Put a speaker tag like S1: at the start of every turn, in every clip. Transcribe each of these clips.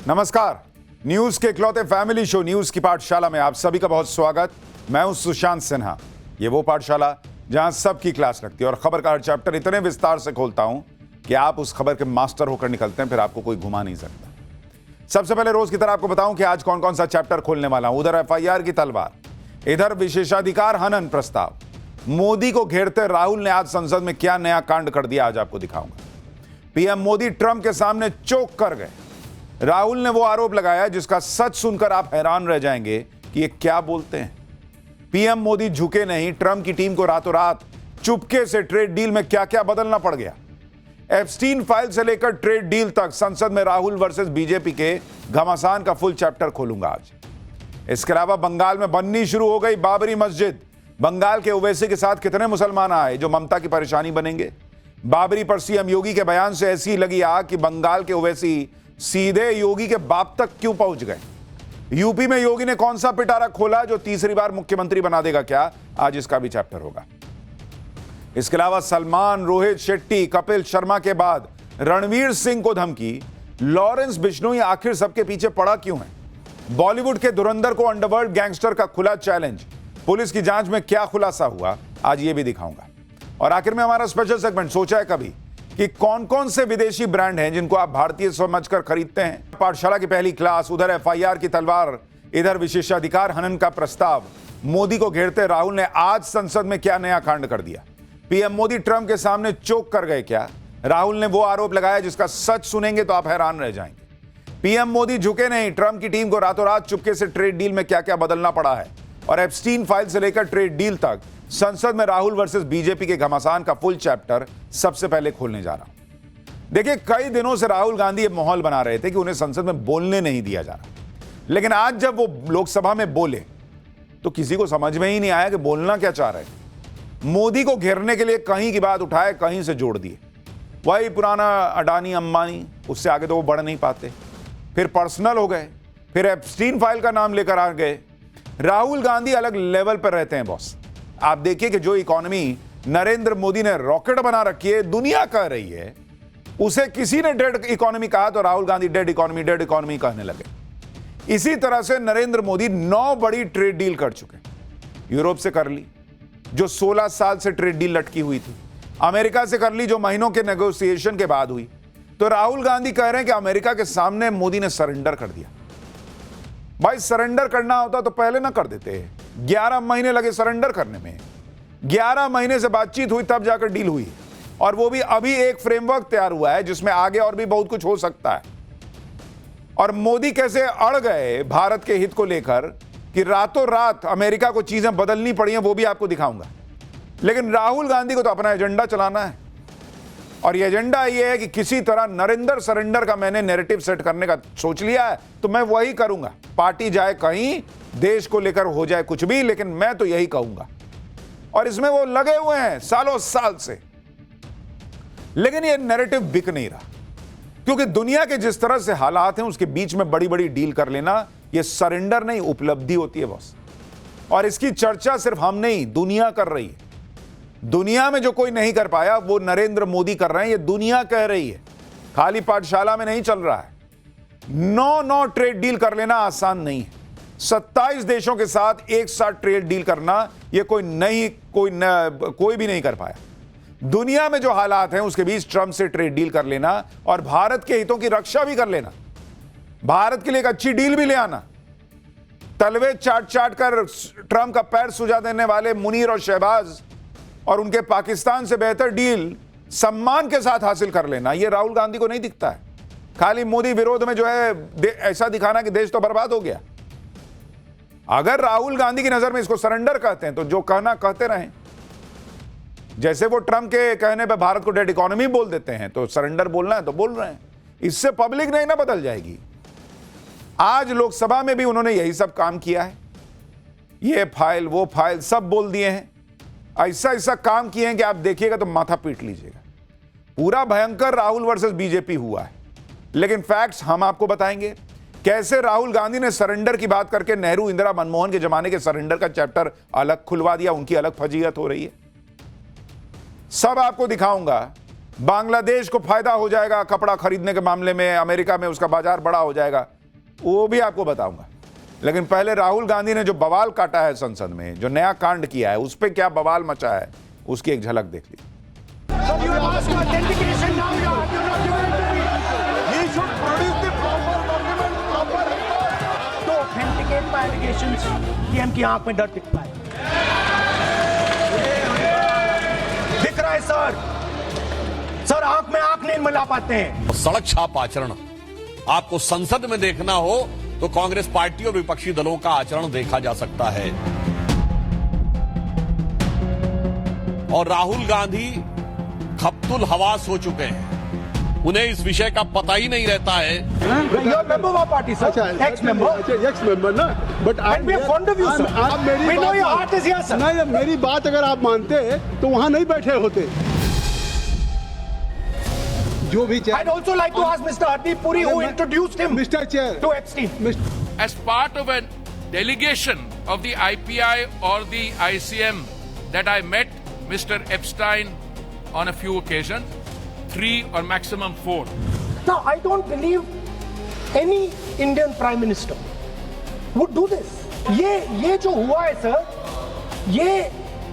S1: नमस्कार। न्यूज के इकलौते फैमिली शो न्यूज की पाठशाला में आप सभी का बहुत स्वागत। मैं हूं सुशांत सिन्हा। ये वो पाठशाला जहां सबकी क्लास लगती है और खबर का हर चैप्टर इतने विस्तार से खोलता हूं कि आप उस खबर के मास्टर होकर निकलते हैं, फिर आपको कोई घुमा नहीं सकता। सबसे पहले रोज की तरह आपको बताऊं कि आज कौन कौन सा चैप्टर खोलने वाला हूं। उधर एफआईआर की तलवार, इधर विशेषाधिकार हनन प्रस्ताव, मोदी को घेरते राहुल ने आज संसद में क्या नया कांड कर दिया, आज आपको दिखाऊंगा। पीएम मोदी ट्रंप के सामने चौंक कर गए। राहुल ने वो आरोप लगाया जिसका सच सुनकर आप हैरान रह जाएंगे कि ये क्या बोलते हैं। पीएम मोदी झुके नहीं, ट्रंप की टीम को रातों रात चुपके से ट्रेड डील में क्या क्या बदलना पड़ गया। एप्स्टीन फाइल से लेकर ट्रेड डील तक संसद में राहुल वर्सेस बीजेपी के घमासान का फुल चैप्टर खोलूंगा आज। इसके अलावा बंगाल में बननी शुरू हो गई बाबरी मस्जिद। बंगाल के ओवैसी के साथ कितने मुसलमान आए जो ममता की परेशानी बनेंगे। बाबरी पर सीएम योगी के बयान से ऐसी लगी आग कि बंगाल के ओवैसी सीधे योगी के बाप तक क्यों पहुंच गए। यूपी में योगी ने कौन सा पिटारा खोला जो तीसरी बार मुख्यमंत्री बना देगा क्या, आज इसका भी चैप्टर होगा। इसके अलावा सलमान, रोहित शेट्टी, कपिल शर्मा के बाद रणवीर सिंह को धमकी। लॉरेंस बिश्नोई आखिर सबके पीछे पड़ा क्यों है। बॉलीवुड के धुरंधर को अंडरवर्ल्ड गैंगस्टर का खुला चैलेंज। पुलिस की जांच में क्या खुलासा हुआ, आज ये भी दिखाऊंगा। और आखिर में हमारा स्पेशल सेगमेंट सोचा है कभी कि कौन कौन से विदेशी ब्रांड हैं जिनको आप भारतीय समझकर खरीदते हैं। पाठशाला की पहली क्लास, उधर एफआईआर की तलवार, इधर विशेषाधिकार हनन का प्रस्ताव। मोदी को घेरते राहुल ने आज संसद में क्या नया कांड कर दिया। पीएम मोदी ट्रंप के सामने चौंक कर गए क्या। राहुल ने वो आरोप लगाया जिसका सच सुनेंगे तो आप हैरान रह जाएंगे। पीएम मोदी झुके नहीं, ट्रंप की टीम को रातों रात चुपके से ट्रेड डील में क्या क्या बदलना पड़ा है। और एप्स्टीन फाइल से लेकर ट्रेड डील तक संसद में राहुल वर्सेस बीजेपी के घमासान का फुल चैप्टर सबसे पहले खोलने जा रहा हूं। देखिए, कई दिनों से राहुल गांधी ये माहौल बना रहे थे कि उन्हें संसद में बोलने नहीं दिया जा रहा, लेकिन आज जब वो लोकसभा में बोले तो किसी को समझ में ही नहीं आया कि बोलना क्या चाह रहे थे। मोदी को घेरने के लिए कहीं की बात उठाए, कहीं से जोड़ दिए। वही पुराना अडानी अंबानी, उससे आगे तो वो बढ़ नहीं पाते। फिर पर्सनल हो गए, फिर एप्स्टीन फाइल का नाम लेकर आ गए। राहुल गांधी अलग लेवल पर रहते हैं बॉस। आप देखिए कि जो इकोनॉमी नरेंद्र मोदी ने रॉकेट बना रखी है, दुनिया कह रही है, उसे किसी ने डेड इकोनॉमी कहा तो राहुल गांधी डेड इकोनॉमी कहने लगे। इसी तरह से नरेंद्र मोदी 9 बड़ी ट्रेड डील कर चुके। यूरोप से कर ली जो 16 साल से ट्रेड डील लटकी हुई थी, अमेरिका से कर ली जो महीनों के नेगोशिएशन के बाद हुई। तो राहुल गांधी कह रहे हैं कि अमेरिका के सामने मोदी ने सरेंडर कर दिया। भाई, सरेंडर करना होता तो पहले ना कर देते। 11 महीने लगे सरेंडर करने में। 11 महीने से बातचीत हुई तब जाकर डील हुई, और वो भी अभी एक फ्रेमवर्क तैयार हुआ है जिसमें आगे और भी बहुत कुछ हो सकता है। और मोदी कैसे अड़ गए भारत के हित को लेकर कि रातों रात अमेरिका को चीजें बदलनी पड़ी हैं, वो भी आपको दिखाऊंगा। लेकिन राहुल गांधी को तो अपना एजेंडा चलाना है, और ये एजेंडा ये है कि किसी तरह नरेंद्र सरेंडर का मैंने नैरेटिव सेट करने का सोच लिया है, तो मैं वही करूंगा। पार्टी जाए कहीं, देश को लेकर हो जाए कुछ भी, लेकिन मैं तो यही कहूंगा। और इसमें वो लगे हुए हैं सालों साल से, लेकिन ये नैरेटिव बिक नहीं रहा, क्योंकि दुनिया के जिस तरह से हालात हैं उसके बीच में बड़ी बड़ी डील कर लेना ये सरेंडर नहीं, उपलब्धि होती है बॉस। और इसकी चर्चा सिर्फ हम नहीं, दुनिया कर रही है। दुनिया में जो कोई नहीं कर पाया वो नरेंद्र मोदी कर रहे हैं, ये दुनिया कह रही है। खाली पाठशाला में नहीं चल रहा है। 9 ट्रेड डील कर लेना आसान नहीं है। 27 देशों के साथ एक साथ ट्रेड डील करना ये कोई भी नहीं कर पाया। दुनिया में जो हालात हैं उसके बीच ट्रंप से ट्रेड डील कर लेना और भारत के हितों की रक्षा भी कर लेना, भारत के लिए एक अच्छी डील भी ले आना। तलवे चाट कर ट्रंप का पैर सुझा देने वाले मुनीर और शहबाज और उनके पाकिस्तान से बेहतर डील सम्मान के साथ हासिल कर लेना, यह राहुल गांधी को नहीं दिखता है। खाली मोदी विरोध में जो है ऐसा दिखाना कि देश तो बर्बाद हो गया। अगर राहुल गांधी की नजर में इसको सरेंडर कहते हैं तो जो कहना कहते रहें। जैसे वो ट्रंप के कहने पे भारत को डेड इकोनॉमी बोल देते हैं, तो सरेंडर बोलना है तो बोल रहे हैं। इससे पब्लिक नहीं ना बदल जाएगी। आज लोकसभा में भी उन्होंने यही सब काम किया है। ये फाइल वो फाइल सब बोल दिए हैं। ऐसा काम किए हैं कि आप देखिएगा तो माथा पीट लीजिएगा। पूरा भयंकर राहुल वर्सेस बीजेपी हुआ है। लेकिन फैक्ट्स हम आपको बताएंगे। कैसे राहुल गांधी ने सरेंडर की बात करके नेहरू, इंदिरा, मनमोहन के जमाने के सरेंडर का चैप्टर अलग खुलवा दिया, उनकी अलग फजीहत हो रही है। सब आपको दिखाऊंगा बांग्लादेश को फायदा हो जाएगा कपड़ा खरीदने के मामले में, अमेरिका में उसका बाजार बड़ा हो जाएगा, वो भी आपको बताऊंगा। लेकिन पहले राहुल गांधी ने जो बवाल काटा है संसद में, जो नया कांड किया है, उस पर क्या बवाल मचा है, उसकी एक झलक देख लीजिए।
S2: की आंख में डर दिखता है, दिख रहा है सर आंख में आंख नहीं मिला पाते हैं।
S3: सड़क छाप आचरण आपको संसद में देखना हो तो कांग्रेस पार्टी और विपक्षी दलों का आचरण देखा जा सकता है। और राहुल गांधी खप्तुल हवास हो चुके हैं, उन्हें इस विषय का पता ही नहीं रहता है।
S4: मेरी बात अगर आप मानते तो वहां नहीं बैठे होते। जो भी
S2: I'd also like to ask Mr. Hardeep Puri who introduced him
S4: Mr. Chair
S2: to Epstein.
S5: As part of a delegation of the IPI or the ICM that I met Mr. Epstein on a few occasions, 3 or maximum 4.
S2: Now, I don't believe any Indian Prime Minister would do this. ये जो हुआ है sir, ये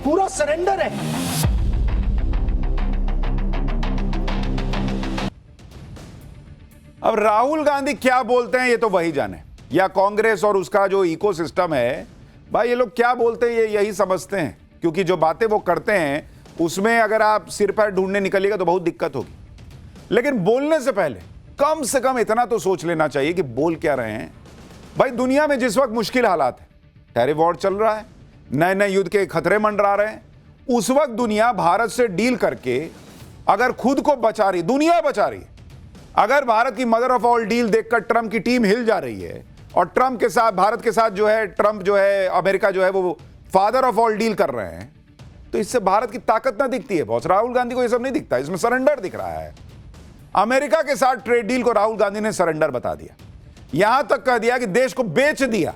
S2: पूरा surrender है।
S1: अब राहुल गांधी क्या बोलते हैं ये तो वही जाने, या कांग्रेस और उसका जो इकोसिस्टम है, भाई ये लोग क्या बोलते हैं ये यही समझते हैं, क्योंकि जो बातें वो करते हैं उसमें अगर आप सिर पैर ढूंढने निकलिएगा तो बहुत दिक्कत होगी। लेकिन बोलने से पहले कम से कम इतना तो सोच लेना चाहिए कि बोल क्या रहे हैं। भाई दुनिया में जिस वक्त मुश्किल हालात है, टेरिफ वॉर चल रहा है, नए नए युद्ध के खतरे मंडरा रहे हैं, उस वक्त दुनिया भारत से डील करके अगर खुद को बचा रही, दुनिया बचा रही है। अगर भारत की मदर ऑफ ऑल डील देखकर ट्रंप की टीम हिल जा रही है और ट्रंप के साथ, भारत के साथ जो है ट्रंप जो है, अमेरिका जो है वो फादर ऑफ ऑल डील कर रहे हैं, तो इससे भारत की ताकत ना दिखती है बॉस। राहुल गांधी को ये सब नहीं दिखता, इसमें सरेंडर दिख रहा है। अमेरिका के साथ ट्रेड डील को राहुल गांधी ने सरेंडर बता दिया, यहां तक कह दिया कि देश को बेच दिया।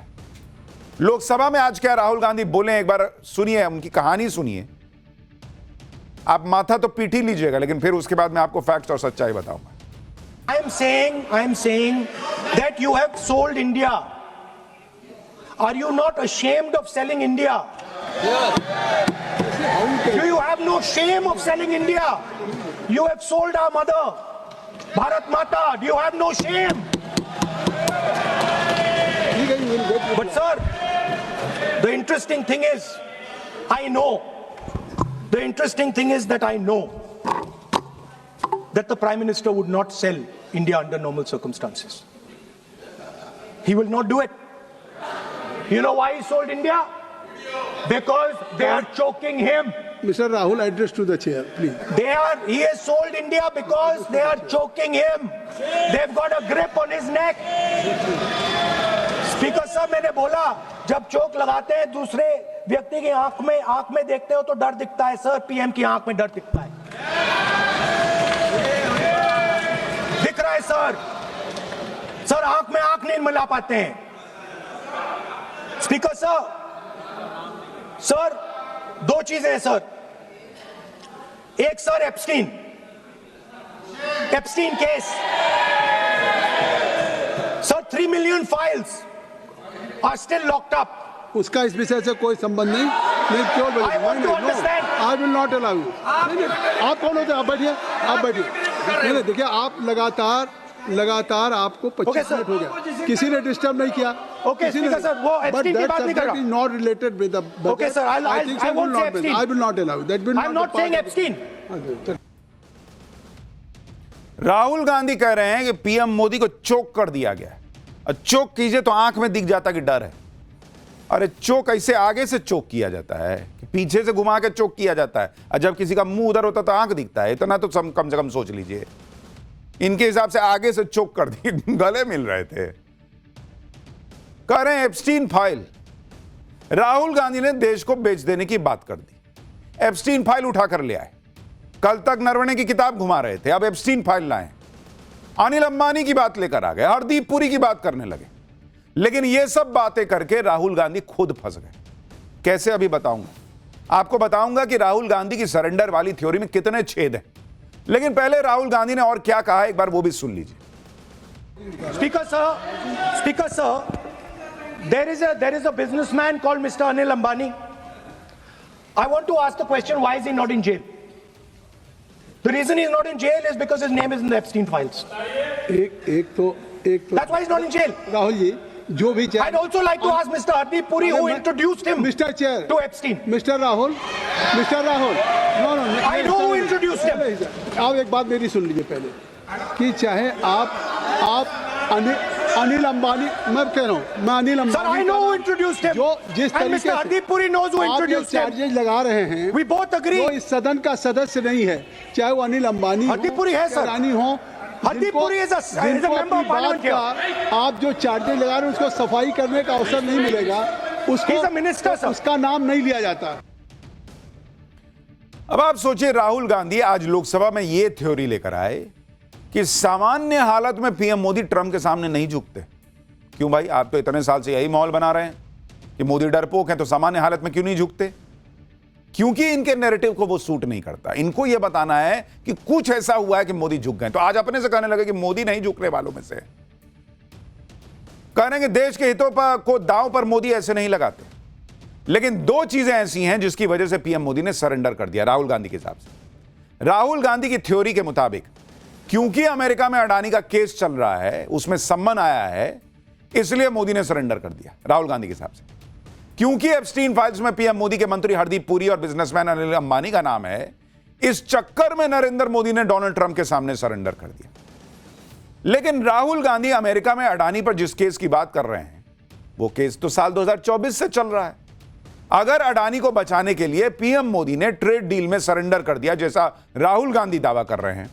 S1: लोकसभा में आज क्या राहुल गांधी बोले, एक बार सुनिए, उनकी कहानी सुनिए। आप माथा तो पीट ही लीजिएगा, लेकिन फिर उसके बाद मैं आपको फैक्ट्स और सच्चाई बताऊंगा।
S2: I am saying that you have sold India. Are you not ashamed of selling India? Do you have no shame of selling India? You have sold our mother, Bharat Mata. Do you have no shame? But sir, the interesting thing is, that I know that the Prime Minister would not sell India under normal circumstances. He will not do it. You know why he sold India? Because they are choking him.
S4: Mr. Rahul, address to the chair, please.
S2: He has sold India because they are choking him. They've got a grip on his neck. Speaker साहब, मैंने बोला जब चोक लगाते हैं दूसरे व्यक्ति की आंख में देखते हो तो डर दिखता है सर, पीएम की आंख में डर दिखता है। दिख रहा है सर आंख में आंख नहीं मिला पाते हैं। स्पीकर साहब, सर 2 चीजें हैं सर। एक sir Epstein case sir, 3 million files are still locked up.
S4: उसका इस विषय से कोई संबंध नहीं। मैं क्यों बोल रहा हूं? I will not allow you. आप कौन होते हैं? आप बैठिए। नहीं, देखिए आप लगातार आपको 25 मिनट हो गया, किसी ने डिस्टर्ब नहीं किया।
S2: ओके सर, वो एप्स्टीन की बात नहीं कर रहा।
S4: Is not related with the budget.
S2: Okay sir, I won't say Epstein.
S4: I will not allow you. That will
S2: I'm not saying Epstein.
S1: Rahul Gandhi कह रहे हैं कि पीएम मोदी को चोक कर दिया गया, और चोक कीजिए तो आंख में दिख जाता कि डर है। अरे चोक ऐसे आगे से चोक किया जाता है कि पीछे से घुमा के चोक किया जाता है, और जब किसी का मुंह उधर होता तो आंख दिखता है। इतना तो कम से कम सोच लीजिए। इनके हिसाब से आगे से चोक कर दिए, गले मिल रहे थे। कह रहे हैं एप्स्टीन फाइल, राहुल गांधी ने देश को बेच देने की बात कर दी। एप्स्टीन फाइल उठा कर ले आए। कल तक नरवणे की किताब घुमा रहे थे, अब एप्स्टीन फाइल लाए। अनिल अंबानी की बात लेकर आ गए, हरदीप पुरी की बात करने लगे। लेकिन ये सब बातें करके राहुल गांधी खुद फंस गए। कैसे, अभी बताऊंगा। आपको बताऊंगा कि राहुल गांधी की सरेंडर वाली थ्योरी में कितने छेद हैं। लेकिन पहले राहुल गांधी ने और क्या कहा, एक बार वो भी सुन लीजिए।
S2: Speaker sir, there is a businessman called Mr. Anil Ambani. I want to ask the question, why is he not in jail? The reason he's not in jail is because his name is in the Epstein files.
S4: एक तो
S2: That's why he's not in jail.
S4: Rahul ji, जो भी
S2: I'd also like to ask Mr. Hardeep Puri, who introduced him
S4: Mr. Chair,
S2: to Epstein.
S4: Mr. Rahul, no,
S2: I know who introduced him.
S4: आप एक बात मेरी सुन लीजिए पहले, कि चाहे आप अनिल अंबानी, मैं कह रहा हूँ, मैं Anil Ambani,
S2: Sir, I know who introduced him.
S4: जो जिस
S2: And
S4: तरीके
S2: Mr.
S4: से
S2: Hardeep Puri knows who
S4: आप ये
S2: introduced him.
S4: चार्जेज लगा रहे हैं,
S2: We both agree.
S4: वो इस सदन का सदस्य नहीं है, चाहे वो अनिल अंबानी हो,
S2: हरदीप पुरी है,
S4: चाहे
S2: सर।
S4: रानी हो,
S2: Hardeep Puri is a
S4: जिनको
S2: member of
S4: अपनी
S2: parliament
S4: बात का आप जो चार्जेज लगा रहे हैं उसको सफाई करने का अवसर नहीं मिलेगा, उसको
S2: He's a minister, sir.
S4: उसका नाम नहीं लिया जाता।
S1: अब आप सोचिए, राहुल गांधी आज लोकसभा में यह थ्योरी लेकर आए कि सामान्य हालत में पीएम मोदी ट्रंप के सामने नहीं झुकते। क्यों भाई, आप तो इतने साल से यही माहौल बना रहे हैं कि मोदी डरपोक हैं, तो सामान्य हालत में क्यों नहीं झुकते? क्योंकि इनके नैरेटिव को वो सूट नहीं करता। इनको यह बताना है कि कुछ ऐसा हुआ है कि मोदी झुक गए, तो आज अपने से कहने लगे कि मोदी नहीं झुकने वालों में से। कह रहे हैं कि देश के हितों पर को दांव पर मोदी ऐसे नहीं लगाते। लेकिन दो चीजें ऐसी हैं जिसकी वजह से पीएम मोदी ने सरेंडर कर दिया राहुल गांधी के हिसाब से। राहुल गांधी की थ्योरी के मुताबिक क्योंकि अमेरिका में अडानी का केस चल रहा है, उसमें सम्मन आया है, इसलिए मोदी ने सरेंडर कर दिया राहुल गांधी के हिसाब से। क्योंकि एप्स्टीन फाइल्स में पीएम मोदी के मंत्री हरदीप पुरी और बिजनेसमैन अनिल अंबानी का नाम है, इस चक्कर में नरेंद्र मोदी ने डोनाल्ड ट्रंप के सामने सरेंडर कर दिया। लेकिन राहुल गांधी अमेरिका में अडानी पर जिस केस की बात कर रहे हैं, वो केस तो साल 2024 से चल रहा है। अगर अडानी को बचाने के लिए पीएम मोदी ने ट्रेड डील में सरेंडर कर दिया, जैसा राहुल गांधी दावा कर रहे हैं,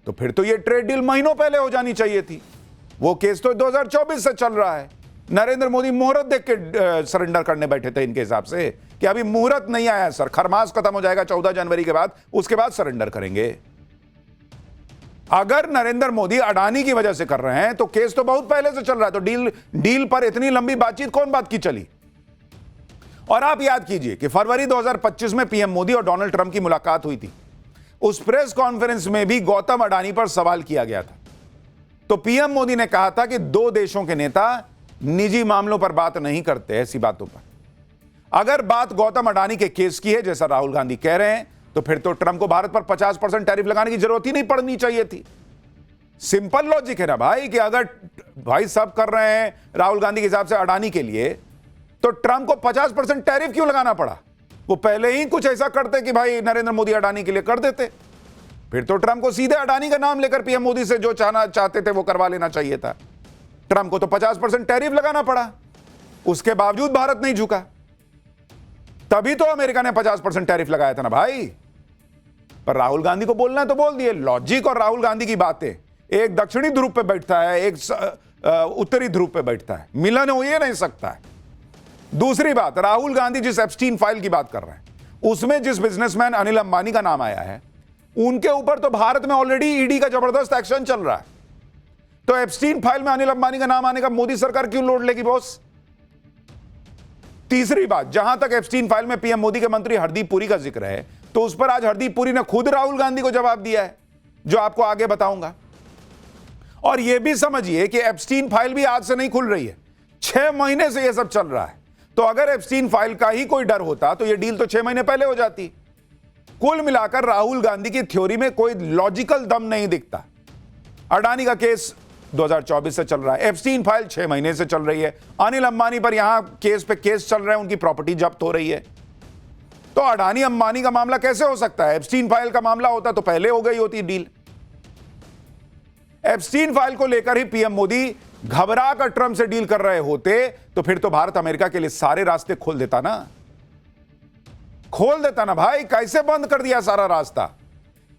S1: तो फिर तो यह ट्रेड डील महीनों पहले हो जानी चाहिए थी। वो केस तो 2024 से चल रहा है। नरेंद्र मोदी मुहूर्त देख के सरेंडर करने बैठे थे इनके हिसाब से कि अभी मुहूर्त नहीं आया सर, खरमास खत्म हो जाएगा 14 जनवरी के बाद, उसके बाद सरेंडर करेंगे। अगर नरेंद्र मोदी अडानी की वजह से कर रहे हैं तो केस तो बहुत पहले से चल रहा है, तो डील पर इतनी लंबी बातचीत कौन बात की चली? और आप याद कीजिए कि फरवरी 2025 में पीएम मोदी और डोनाल्ड ट्रंप की मुलाकात हुई थी। उस प्रेस कॉन्फ्रेंस में भी गौतम अडानी पर सवाल किया गया था। तो पीएम मोदी ने कहा था कि दो देशों के नेता निजी मामलों पर बात नहीं करते, ऐसी बातों पर। अगर बात गौतम अडानी के केस की है, जैसा राहुल गांधी कह रहे हैं, तो फिर तो ट्रंप को भारत पर 50% टैरिफ लगाने की जरूरत ही नहीं पड़नी चाहिए थी। सिंपल लॉजिक है ना भाई, कि अगर भाई सब कर रहे हैं राहुल गांधी के हिसाब से अडानी के लिए, तो ट्रंप को 50% टैरिफ क्यों लगाना पड़ा? वो पहले ही कुछ ऐसा करते कि भाई नरेंद्र मोदी अडानी के लिए कर देते। फिर तो ट्रंप को सीधे अडानी का नाम लेकर पीएम मोदी से जो चाहते थे वो करवा लेना चाहिए था। ट्रंप को तो 50% टैरिफ लगाना पड़ा, उसके बावजूद भारत नहीं झुका। तभी तो अमेरिका ने 50% टैरिफ लगाया था ना भाई। पर राहुल गांधी को बोलना है तो बोल दिए। लॉजिक और राहुल गांधी की बातें, एक दक्षिणी ध्रुव पे बैठता है, एक उत्तरी ध्रुव पे बैठता है, मिलन हो ये नहीं सकता है। दूसरी बात, राहुल गांधी जिस एप्स्टीन फाइल की बात कर रहे हैं, उसमें जिस बिजनेसमैन अनिल अंबानी का नाम आया है, उनके ऊपर तो भारत में ऑलरेडी ईडी का जबरदस्त एक्शन चल रहा है। तो एप्स्टीन फाइल में अनिल अंबानी का नाम आने का मोदी सरकार क्यों लोड लेगी बॉस? तीसरी बात, जहां तक एप्स्टीन फाइल में पीएम मोदी के मंत्री हरदीप पुरी का जिक्र है, तो उस पर आज हरदीप पुरी ने खुद राहुल गांधी को जवाब दिया है, जो आपको आगे बताऊंगा। और यह भी समझिए कि एप्स्टीन फाइल भी आज से नहीं खुल रही है, 6 महीने से यह सब चल रहा है। तो अगर एप्स्टीन फाइल का ही कोई डर होता तो यह डील तो 6 महीने पहले हो जाती। कुल मिलाकर राहुल गांधी की थ्योरी में कोई लॉजिकल दम नहीं दिखता। अडानी का केस 2024 से चल रहा है, एप्स्टीन फाइल 6 महीने से चल रही है, अनिल अंबानी पर यहां केस पे केस चल रहे हैं, उनकी प्रॉपर्टी जब्त हो रही है। तो अडानी अंबानी का मामला कैसे हो सकता है? एप्स्टीन फाइल का मामला होता तो पहले हो गई होती डील। एप्स्टीन फाइल को लेकर ही पीएम मोदी घबरा कर ट्रंप से डील कर रहे होते, तो फिर तो भारत अमेरिका के लिए सारे रास्ते खोल देता ना भाई। कैसे बंद कर दिया सारा रास्ता?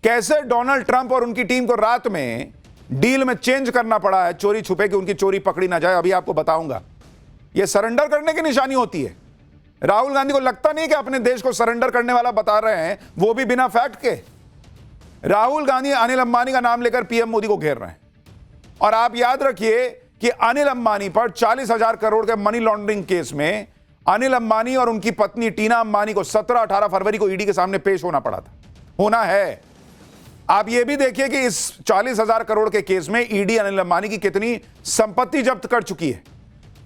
S1: कैसे डोनाल्ड ट्रंप और उनकी टीम को रात में डील में चेंज करना पड़ा है, चोरी छुपे कि उनकी चोरी पकड़ी ना जाए, अभी आपको बताऊंगा। यह सरेंडर करने की निशानी होती है। राहुल गांधी को लगता नहीं कि अपने देश को सरेंडर करने वाला बता रहे हैं, वो भी बिना फैक्ट के। राहुल गांधी अनिल अंबानी का नाम लेकर पीएम मोदी को घेर रहे हैं। और आप याद रखिए कि अनिल अंबानी पर 40,000 करोड़ के मनी लॉन्ड्रिंग केस में अनिल अंबानी और उनकी पत्नी टीना अंबानी को 17-18 फरवरी को ईडी के सामने पेश होना पड़ा था, होना है। आप ये भी देखिए कि इस 40,000 करोड़ के केस में ईडी अनिल अंबानी की कितनी संपत्ति जब्त कर चुकी है।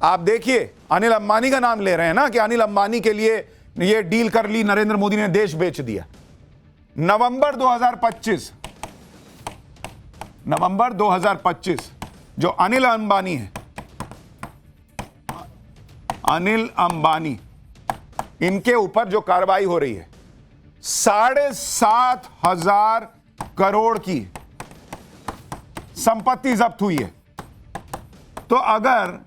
S1: आप देखिए, अनिल अंबानी का नाम ले रहे हैं ना कि अनिल अंबानी के लिए ये डील कर ली, नरेंद्र मोदी ने देश बेच दिया। नवंबर 2025 जो अनिल अंबानी है, अनिल अंबानी, इनके ऊपर जो कार्रवाई हो रही है, 7,500 करोड़ की संपत्ति जब्त हुई है। तो अगर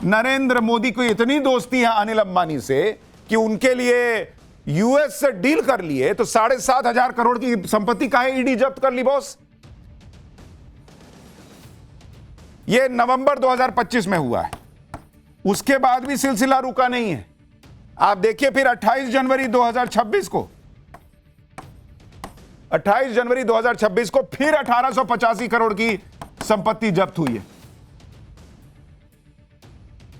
S1: नरेंद्र मोदी को इतनी दोस्ती है अनिल अंबानी से कि उनके लिए यूएस से डील कर लिए, तो 7,500 करोड़ की संपत्ति काहे ईडी जब्त कर ली बॉस? यह नवंबर 2025 में हुआ है, उसके बाद भी सिलसिला रुका नहीं है। आप देखिए फिर 28 जनवरी 2026 को, 28 जनवरी 2026 को फिर 1885 करोड़ की संपत्ति जब्त हुई है।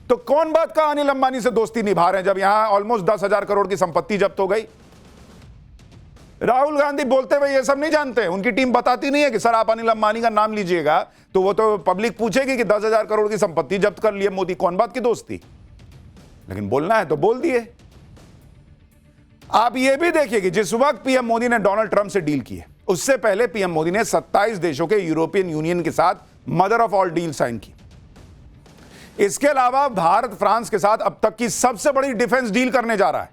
S1: तो कौन बात का अनिल अंबानी से दोस्ती निभा रहे हैं जब यहां ऑलमोस्ट 10,000 करोड़ की संपत्ति जब्त हो गई? राहुल गांधी बोलते हुए ये सब नहीं जानते, उनकी टीम बताती नहीं है कि सर आप अनिल अंबानी का नाम लीजिएगा तो वो तो पब्लिक पूछेगी कि 10,000 करोड़ की संपत्ति जब्त कर लिए मोदी, कौन बात की दोस्ती? लेकिन बोलना है तो बोल दिए। आप ये भी देखिए कि जिस वक्त पीएम मोदी ने डोनाल्ड ट्रंप से डील की है, उससे पहले पीएम मोदी ने 27 देशों के यूरोपियन यूनियन के साथ mother of all deal sign की। इसके अलावा भारत फ्रांस के साथ अब तक की सबसे बड़ी डिफेंस डील करने जा रहा है।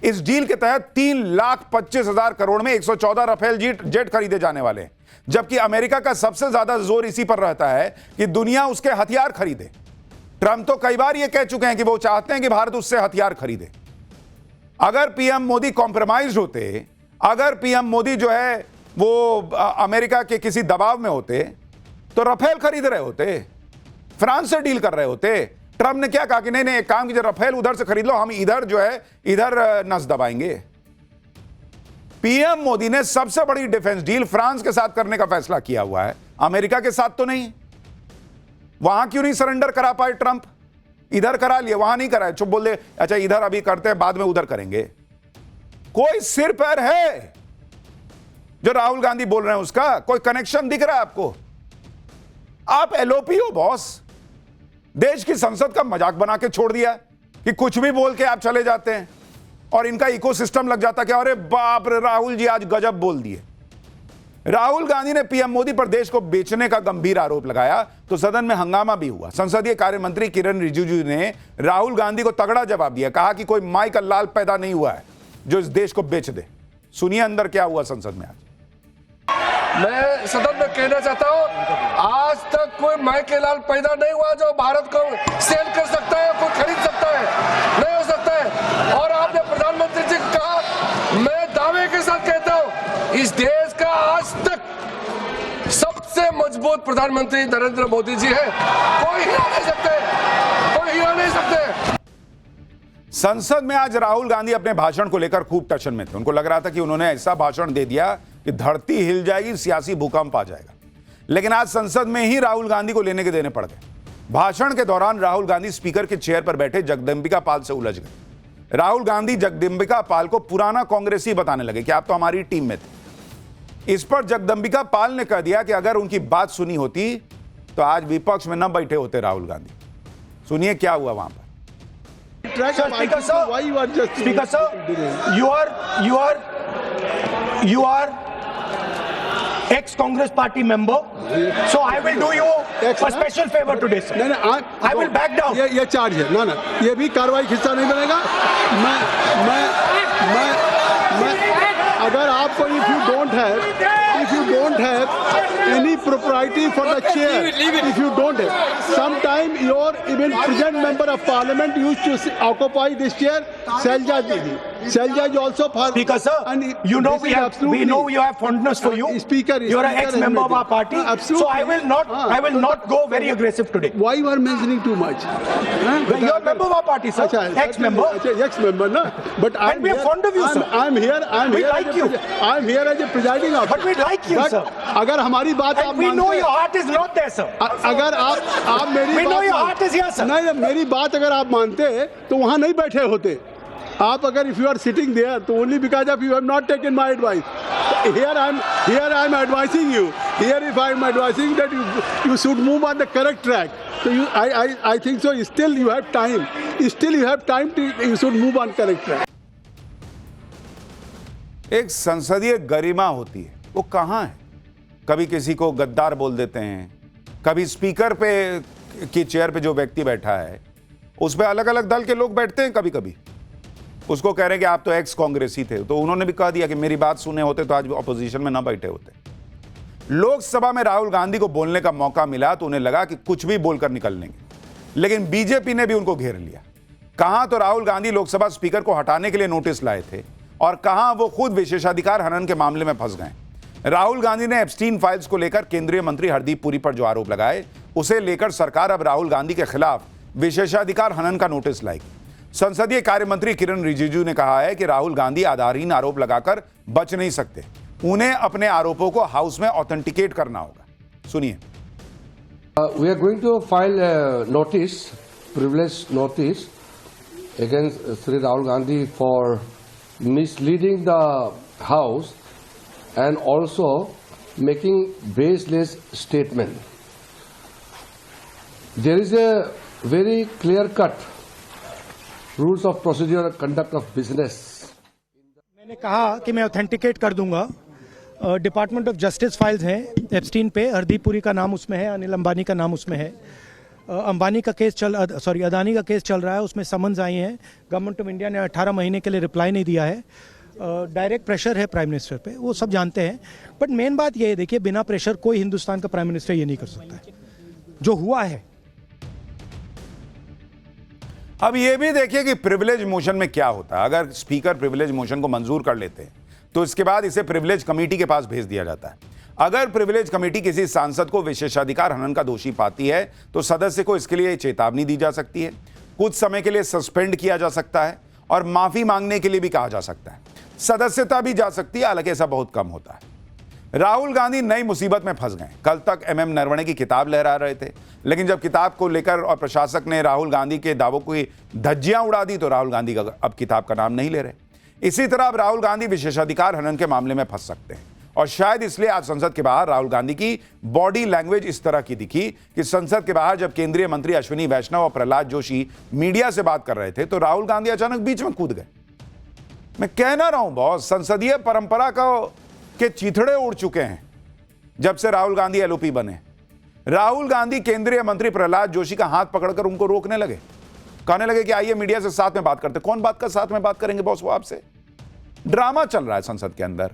S1: इस डील के तहत 3,25,000 करोड़ में 114 राफेल जेट खरीदे जाने वाले हैं, जबकि अमेरिका का सबसे ज्यादा जोर इसी पर रहता है कि दुनिया उसके हथियार खरीदे। ट्रंप तो कई बार यह कह चुके हैं कि वो चाहते हैं कि भारत उससे हथियार खरीदे। अगर पीएम मोदी कॉम्प्रोमाइज होते, अगर पीएम मोदी जो है वो अमेरिका के किसी दबाव में होते, तो राफेल खरीद रहे होते, फ्रांस से डील कर रहे होते। ट्रंप ने क्या कहा कि नहीं नहीं, एक काम कीजिए, राफेल उधर से खरीद लो, हम इधर जो है इधर नस दबाएंगे। पीएम मोदी ने सबसे बड़ी डिफेंस डील फ्रांस के साथ करने का फैसला किया हुआ है, अमेरिका के साथ तो नहीं। वहां क्यों नहीं सरेंडर करा पाए ट्रंप? इधर करा लिए, वहां नहीं कराए, चुप बोल दे, अच्छा इधर अभी करते हैं, बाद में उधर करेंगे। कोई सिर पैर है जो राहुल गांधी बोल रहे हैं उसका? कोई कनेक्शन दिख रहा है आपको? आप एलओपी हो बॉस। देश की संसद का मजाक बना के छोड़ दिया कि कुछ भी बोल के आप चले जाते हैं और इनका इकोसिस्टम लग जाता कि अरे बाप रे राहुल जी आज गजब बोल दिए। राहुल गांधी ने पीएम मोदी पर देश को बेचने का गंभीर आरोप लगाया तो सदन में हंगामा भी हुआ। संसदीय कार्य मंत्री किरण रिजिजू ने राहुल गांधी को तगड़ा जवाब दिया, कहा कि कोई माई का लाल पैदा नहीं हुआ है जो इस देश को बेच दे। सुनिए अंदर क्या हुआ संसद में आज।
S6: मैं सदन में कहना चाहता हूं, आज तक कोई माई के लाल पैदा नहीं हुआ जो भारत को सेल कर सकता है, कोई खरीद सकता है, नहीं हो सकता है। और आपने प्रधानमंत्री जी को कहा, मैं दावे के साथ कहता हूं, इस देश का आज तक सबसे मजबूत प्रधानमंत्री नरेंद्र मोदी जी है, कोई हिला नहीं सकते, कोई हिला नहीं सकते।
S1: संसद में आज राहुल गांधी अपने भाषण को लेकर खूब टशन में थे। उनको लग रहा था कि उन्होंने ऐसा भाषण दे दिया कि धरती हिल जाएगी, सियासी भूकंप आ जाएगा। लेकिन आज संसद में ही राहुल गांधी को लेने के देने पड़ गए। भाषण के दौरान राहुल गांधी स्पीकर के चेयर पर बैठे जगदंबिका पाल से उलझ गए। राहुल गांधी जगदंबिका पाल को पुराना कांग्रेसी बताने लगे कि आप तो हमारी टीम में थे। इस पर जगदंबिका पाल ने कह दिया कि अगर उनकी बात सुनी होती तो आज विपक्ष में न बैठे होते राहुल गांधी। सुनिए क्या हुआ वहां पर।
S2: Sir, Speaker sir,
S4: why you are just
S2: Speaker sir, you are ex-Congress party member, so I will do you a special favor today, sir.
S4: नहीं
S2: I will back down.
S4: ये चार्ज है ना, ये भी कार्रवाई का हिस्सा नहीं बनेगा। मैं अगर आपको if you don't have any propriety for the chair, if you don't have, sometime your even present member of parliament used to occupy this chair, Selja Didi. Selja is also for
S2: Speaker sir, you know we know you have fondness for you.
S4: Speaker,
S2: you are an ex-member of our party,
S4: absolutely.
S2: so I will not go very aggressive today.
S4: Why you are mentioning too much?
S2: You are a member of our party, sir. Ex-member.
S4: Ex-member, no. But
S2: and we are fond of you, sir.
S4: I'm here.
S2: We like you.
S4: I'm here as a presiding officer.
S2: But we like you, sir.
S4: अगर हमारी बात आप
S2: we know your heart is not there, sir.
S4: अगर आप मेरी
S2: we know your heart is here, sir.
S4: नहीं, मेरी बात अगर आप मानते तो वहाँ नहीं बैठे होते। आप अगर if you are sitting there, तो only because of you have not taken my advice. Here I am advising you. Here if I am advising that you should move on the correct track. So I think so. Still you have time. Still you have time to you should move on correct track.
S1: एक संसदीय गरिमा होती है, वो कहाँ है? कभी किसी को गद्दार बोल देते हैं, कभी स्पीकर पे की चेयर पे जो व्यक्ति बैठा है उस पे अलग अलग दल के लोग बैठते हैं। कभी कभी उसको कह रहे हैं कि आप तो एक्स कांग्रेसी थे, तो उन्होंने भी कह दिया कि मेरी बात सुने होते तो आज ऑपोजिशन में ना बैठे होते। लोकसभा में राहुल गांधी को बोलने का मौका मिला तो उन्हें लगा कि कुछ भी बोलकर निकल लेंगे, लेकिन बीजेपी ने भी उनको घेर लिया। कहां तो राहुल गांधी लोकसभा स्पीकर को हटाने के लिए नोटिस लाए थे और कहां वो खुद विशेषाधिकार हनन के मामले में फंस गए। राहुल गांधी ने एप्स्टीन फाइल्स को लेकर केंद्रीय मंत्री हरदीप पुरी पर जो आरोप लगाए, उसे लेकर सरकार अब राहुल गांधी के खिलाफ विशेषाधिकार हनन का नोटिस लाएगी। संसदीय कार्य मंत्री किरण रिजिजू ने कहा है कि राहुल गांधी आधारहीन आरोप लगाकर बच नहीं सकते, उन्हें अपने आरोपों को हाउस में ऑथेंटिकेट करना होगा। सुनिए।
S6: We are going to file a notice, privilege notice, against Sri Rahul Gandhi for misleading the House and also making baseless statement. There is a very clear-cut rules of procedure and conduct of business.
S2: मैंने कहा कि मैं authenticate कर दूंगा। Department of justice files हैं Epstein पे, हरदीप पुरी का नाम उसमें है, अनिल अंबानी का नाम उसमें है। अदानी का केस चल रहा है, उसमें समन्स आई हैं। गवर्नमेंट ऑफ इंडिया ने 18 महीने के लिए रिप्लाई नहीं दिया है। डायरेक्ट प्रेशर है प्राइम मिनिस्टर पे, वो सब जानते हैं। बट मेन बात ये है, देखिए, बिना प्रेशर कोई हिंदुस्तान का प्राइम मिनिस्टर ये नहीं कर सकता है जो हुआ है।
S1: अब ये भी देखिए कि प्रिविलेज मोशन में क्या होता है। अगर स्पीकर प्रिविलेज मोशन को मंजूर कर लेते हैं तो इसके बाद इसे प्रिविलेज कमेटी के पास भेज दिया जाता है। अगर प्रिविलेज कमेटी किसी सांसद को विशेषाधिकार हनन का दोषी पाती है तो सदस्य को इसके लिए चेतावनी दी जा सकती है, कुछ समय के लिए सस्पेंड किया जा सकता है और माफी मांगने के लिए भी कहा जा सकता है। सदस्यता भी जा सकती है, हालांकि ऐसा बहुत कम होता है। राहुल गांधी नई मुसीबत में फंस गए। कल तक एमएम नरवणे की किताब लहरा रहे थे, लेकिन जब किताब को लेकर और प्रशासक ने राहुल गांधी के दावों की धज्जियां उड़ा दी तो राहुल गांधी का अब किताब का नाम नहीं ले रहे। इसी तरह अब राहुल गांधी विशेषाधिकार हनन के मामले में फंस सकते हैं और शायद इसलिए आज संसद के बाहर राहुल गांधी की बॉडी लैंग्वेज इस तरह की दिखी कि संसद के बाहर जब केंद्रीय मंत्री अश्विनी वैष्णव और प्रहलाद जोशी मीडिया से बात कर रहे थे तो राहुल गांधी अचानक बीच में कूद गए। मैं कह ना रहा हूं बॉस, संसदीय परंपरा के चीथड़े उड़ चुके हैं जब से राहुल गांधी एलओपी बने। राहुल गांधी केंद्रीय मंत्री प्रहलाद जोशी का हाथ पकड़कर उनको रोकने लगे, कहने लगे कि आइए मीडिया से साथ में बात करते। कौन बात कर साथ में बात करेंगे बॉस, वो आपसे। ड्रामा चल रहा है संसद के अंदर।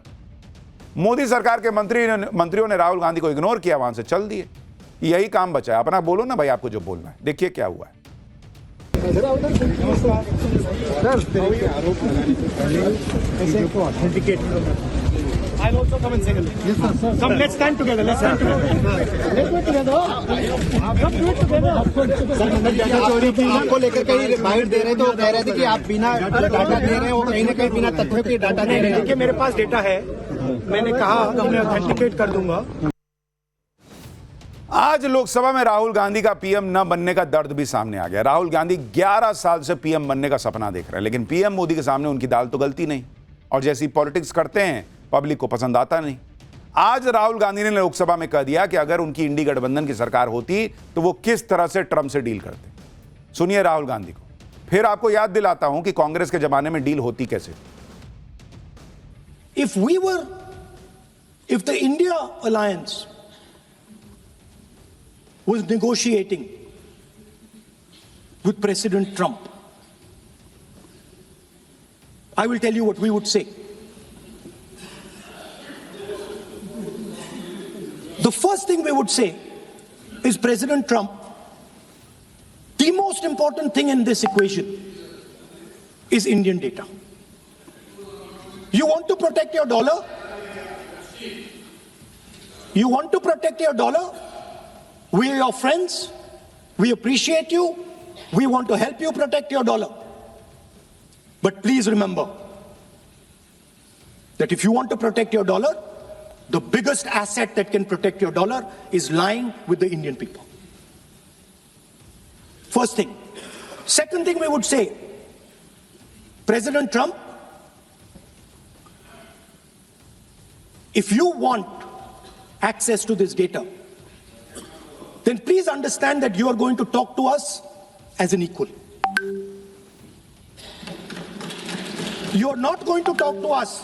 S1: मोदी सरकार के मंत्रियों ने राहुल गांधी को इग्नोर किया, वहां से चल दिए। यही काम बचा है। अपना बोलो ना भाई, आपको जो बोलना है। देखिए क्या हुआ है।
S2: I'll also come and say hello. Yes, sir. Come, let's stand together. Let's stand together. Let's do it together. Come do it together.
S7: Data चोरी की आपको लेकर कहीं बाइट दे रहे थे, वो कह रहे थे कि आप बिना डाटा दे रहे हैं, वो कहीं ना कहीं बिना तथ्यों के डाटा दे रहे हैं।
S2: देखिए, मेरे पास डेटा है, मैंने कहा कि मैं ऑथेंटिकेट कर दूंगा।
S1: आज लोकसभा में राहुल गांधी का पीएम न बनने का दर्द भी सामने आ गया। राहुल गांधी 11 साल से पीएम बनने का सपना देख रहे हैं, लेकिन पीएम मोदी के सामने उनकी दाल तो गलती नहीं, और जैसी पॉलिटिक्स करते हैं पब्लिक को पसंद आता नहीं। आज राहुल गांधी ने लोकसभा में कह दिया कि अगर उनकी इंडी गठबंधन की सरकार होती तो वो किस तरह से ट्रंप से डील करते। सुनिए राहुल गांधी को। फिर आपको याद दिलाता हूं कि कांग्रेस के जमाने में डील होती कैसे।
S2: If the India alliance was negotiating with President Trump, I will tell you what we would say. The first thing we would say is, President Trump, the most important thing in this equation is Indian data. You want to protect your dollar? You want to protect your dollar? We are your friends. We appreciate you. We want to help you protect your dollar. But please remember that if you want to protect your dollar, the biggest asset that can protect your dollar is lying with the Indian people. First thing. Second thing we would say, President Trump, if you want access to this data, then please understand that you are going to talk to us as an equal. You are not going to talk to us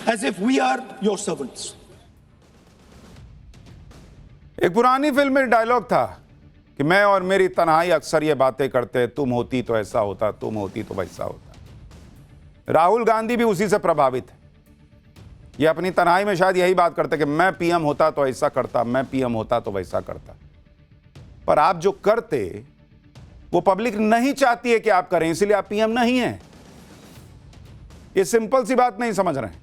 S2: as if we are your servants.
S1: एक पुरानी film में dialogue था कि मैं और मेरी तन्हाई अक्सर ये बातें करते, तुम होती तो ऐसा होता, तुम होती तो वैसा होता। राहुल गांधी भी उसी से प्रभावित है। ये अपनी तन्हाई में शायद यही बात करते कि मैं पीएम होता तो ऐसा करता, मैं पीएम होता तो वैसा करता। पर आप जो करते वो पब्लिक नहीं चाहती है कि आप करें, इसलिए आप पीएम नहीं हैं। ये सिंपल सी बात नहीं समझ रहे हैं।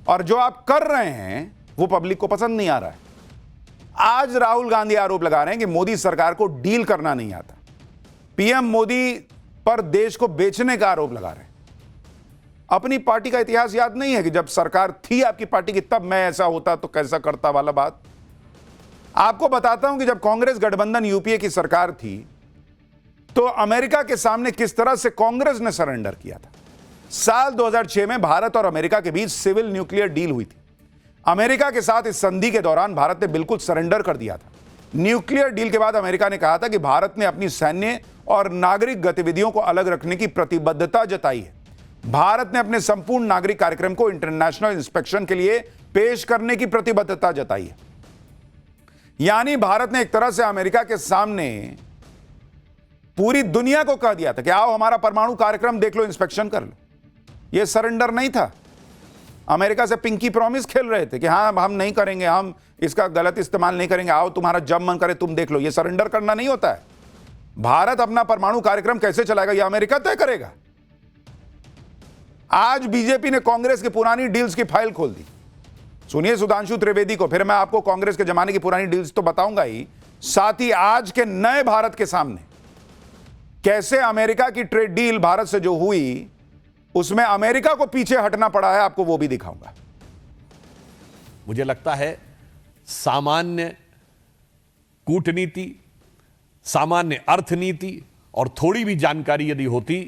S1: और जो आप कर रहे हैं वो पब्लिक को पसंद नहीं आ रहा है। आज राहुल गांधी आरोप लगा रहे हैं कि मोदी सरकार को डील करना नहीं आता। पीएम मोदी पर देश को बेचने का आरोप लगा रहे हैं। अपनी पार्टी का इतिहास याद नहीं है कि जब सरकार थी आपकी पार्टी की तब मैं ऐसा होता तो कैसा करता वाला बात। आपको बताता हूं कि जब कांग्रेस गठबंधन यूपीए की सरकार थी तो अमेरिका के सामने किस तरह से कांग्रेस ने सरेंडर किया था। साल 2006 में भारत और अमेरिका के बीच सिविल न्यूक्लियर डील हुई थी। अमेरिका के साथ इस संधि के दौरान भारत ने बिल्कुल सरेंडर कर दिया था। न्यूक्लियर डील के बाद अमेरिका ने कहा था कि भारत ने अपनी सैन्य और नागरिक गतिविधियों को अलग रखने की प्रतिबद्धता जताई है। भारत ने अपने संपूर्ण नागरिक कार्यक्रम को इंटरनेशनल इंस्पेक्शन के लिए पेश करने की प्रतिबद्धता जताई है। यानी भारत ने एक तरह से अमेरिका के सामने पूरी दुनिया को कह दिया था कि आओ हमारा परमाणु कार्यक्रम देख लो, इंस्पेक्शन कर लो। यह सरेंडर नहीं था। अमेरिका से पिंकी प्रॉमिस खेल रहे थे कि हां हम नहीं करेंगे, हम इसका गलत इस्तेमाल नहीं करेंगे, आओ तुम्हारा जब मन करे तुम देख लो। यह सरेंडर करना नहीं होता है। भारत अपना परमाणु कार्यक्रम कैसे चलाएगा यह अमेरिका तय करेगा। आज बीजेपी ने कांग्रेस की पुरानी डील्स की फाइल खोल दी। सुनिए सुधांशु त्रिवेदी को, फिर मैं आपको कांग्रेस के जमाने की पुरानी डील्स तो बताऊंगा ही, साथ ही आज के नए भारत के सामने कैसे अमेरिका की ट्रेड डील भारत से जो हुई उसमें अमेरिका को पीछे हटना पड़ा है, आपको वो भी दिखाऊंगा।
S3: मुझे लगता है सामान्य कूटनीति, सामान्य अर्थनीति और थोड़ी भी जानकारी यदि होती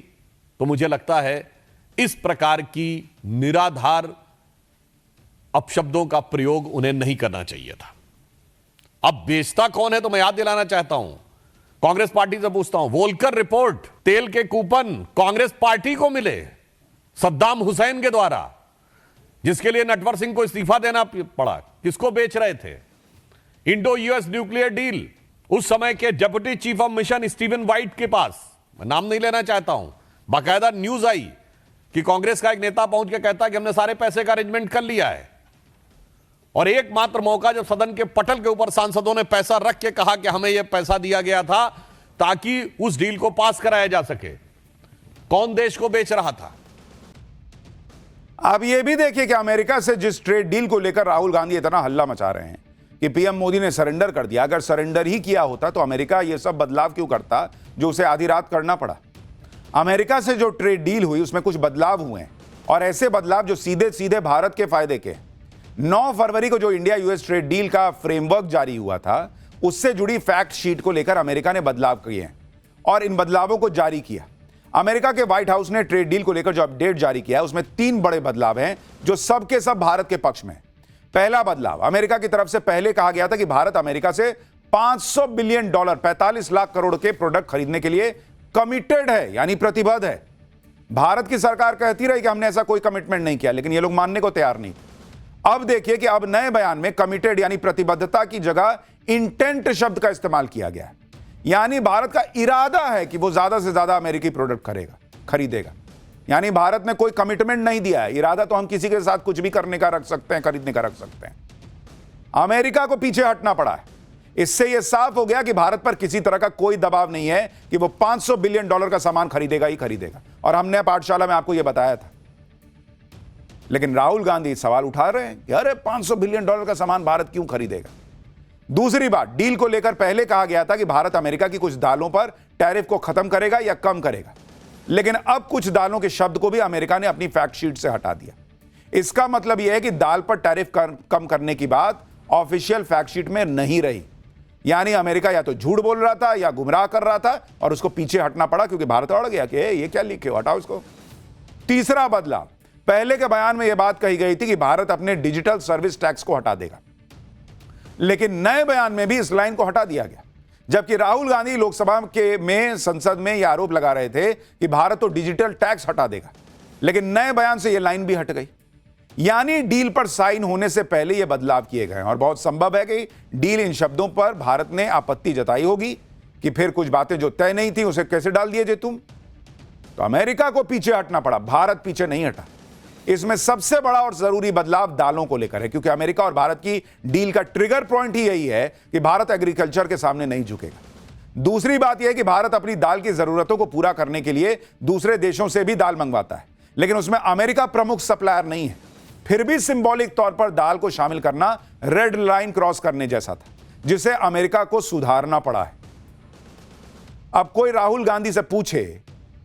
S3: तो मुझे लगता है इस प्रकार की निराधार अपशब्दों का प्रयोग उन्हें नहीं करना चाहिए था। अब बेचता कौन है तो मैं याद दिलाना चाहता हूं, कांग्रेस पार्टी से पूछता हूं, वोल्कर रिपोर्ट, तेल के कूपन कांग्रेस पार्टी को मिले सद्दाम हुसैन के द्वारा, जिसके लिए नटवर सिंह को इस्तीफा देना पड़ा। किसको बेच रहे थे? इंडो यूएस न्यूक्लियर डील उस समय के deputy chief of mission Steven white के पास, मैं नाम नहीं लेना चाहता हूं, बाकायदा न्यूज आई कि कांग्रेस का एक नेता पहुंच के कहता कि हमने सारे पैसे का अरेंजमेंट कर लिया है। और एकमात्र मौका जब सदन के पटल के ऊपर सांसदों ने पैसा रख के कहा कि हमें यह पैसा दिया गया था ताकि उस डील को पास कराया जा सके। कौन देश को बेच रहा था?
S1: आप यह भी देखिए कि अमेरिका से जिस ट्रेड डील को लेकर राहुल गांधी इतना हल्ला मचा रहे हैं कि पीएम मोदी ने सरेंडर कर दिया, अगर सरेंडर ही किया होता तो अमेरिका यह सब बदलाव क्यों करता जो उसे आधी रात करना पड़ा। अमेरिका से जो ट्रेड डील हुई उसमें कुछ बदलाव हुए हैं और ऐसे बदलाव जो सीधे सीधे भारत के फायदे के। 9 फरवरी को जो इंडिया यूएस ट्रेड डील का फ्रेमवर्क जारी हुआ था उससे जुड़ी फैक्ट शीट को लेकर अमेरिका ने बदलाव किए हैं और इन बदलावों को जारी किया। अमेरिका के व्हाइट हाउस ने ट्रेड डील को लेकर जो अपडेट जारी किया है उसमें 3 बड़े बदलाव हैं जो सब के सब भारत के पक्ष में। पहला बदलाव, अमेरिका की तरफ से पहले कहा गया था कि भारत अमेरिका से $500 बिलियन 45 लाख करोड़ के प्रोडक्ट खरीदने के लिए कमिटेड है, यानी प्रतिबद्ध है। भारत की सरकार कहती रही कि हमने ऐसा कोई कमिटमेंट नहीं किया, लेकिन ये लोग मानने को तैयार नहीं। अब देखिए कि अब नए बयान में कमिटेड यानी प्रतिबद्धता की जगह इंटेंट शब्द का इस्तेमाल किया गया है। यानी भारत का इरादा है कि वो ज्यादा से ज्यादा अमेरिकी प्रोडक्ट खरीदेगा। यानी भारत ने कोई कमिटमेंट नहीं दिया है, इरादा तो हम किसी के साथ कुछ भी करने का रख सकते हैं, खरीदने का रख सकते हैं। अमेरिका को पीछे हटना पड़ा है। इससे यह साफ हो गया कि भारत पर किसी तरह का कोई दबाव नहीं है कि वो $500 बिलियन का सामान खरीदेगा ही खरीदेगा। और हमने पाठशाला में आपको यह बताया था। लेकिन राहुल गांधी सवाल उठा रहे हैं कि अरे $500 बिलियन का सामान भारत क्यों खरीदेगा। दूसरी बात, डील को लेकर पहले कहा गया था कि भारत अमेरिका की कुछ दालों पर टैरिफ को खत्म करेगा या कम करेगा, लेकिन अब कुछ दालों के शब्द को भी अमेरिका ने अपनी फैक्ट शीट से हटा दिया। इसका मतलब यह है कि दाल पर टैरिफ कम करने की बात ऑफिशियल फैक्ट शीट में नहीं रही। यानी अमेरिका या तो झूठ बोल रहा था या गुमराह कर रहा था और उसको पीछे हटना पड़ा क्योंकि भारत अड़ गया कि ये क्या लिखे हो, हटाओ इसको। तीसरा बदलाव, पहले के बयान में यह बात कही गई थी कि भारत अपने डिजिटल सर्विस टैक्स को हटा देगा, लेकिन नए बयान में भी इस लाइन को हटा दिया गया। जबकि राहुल गांधी लोकसभा में संसद में यह आरोप लगा रहे थे कि भारत तो डिजिटल टैक्स हटा देगा, लेकिन नए बयान से यह लाइन भी हट गई। यानी डील पर साइन होने से पहले यह बदलाव किए गए और बहुत संभव है कि डील इन शब्दों पर भारत ने आपत्ति जताई होगी कि फिर कुछ बातें जो तय नहीं थी उसे कैसे डाल दिए जे तुम। तो अमेरिका को पीछे हटना पड़ा, भारत पीछे नहीं हटा। इसमें सबसे बड़ा और जरूरी बदलाव दालों को लेकर है, क्योंकि अमेरिका और भारत की डील का ट्रिगर पॉइंट ही यही है कि भारत एग्रीकल्चर के सामने नहीं झुकेगा। दूसरी बात यह है कि भारत अपनी दाल की जरूरतों को पूरा करने के लिए दूसरे देशों से भी दाल मंगवाता है, लेकिन उसमें अमेरिका प्रमुख सप्लायर नहीं है। फिर भी सिंबॉलिक तौर पर दाल को शामिल करना रेड लाइन क्रॉस करने जैसा था, जिसे अमेरिका को सुधारना पड़ा है। अब कोई राहुल गांधी से पूछे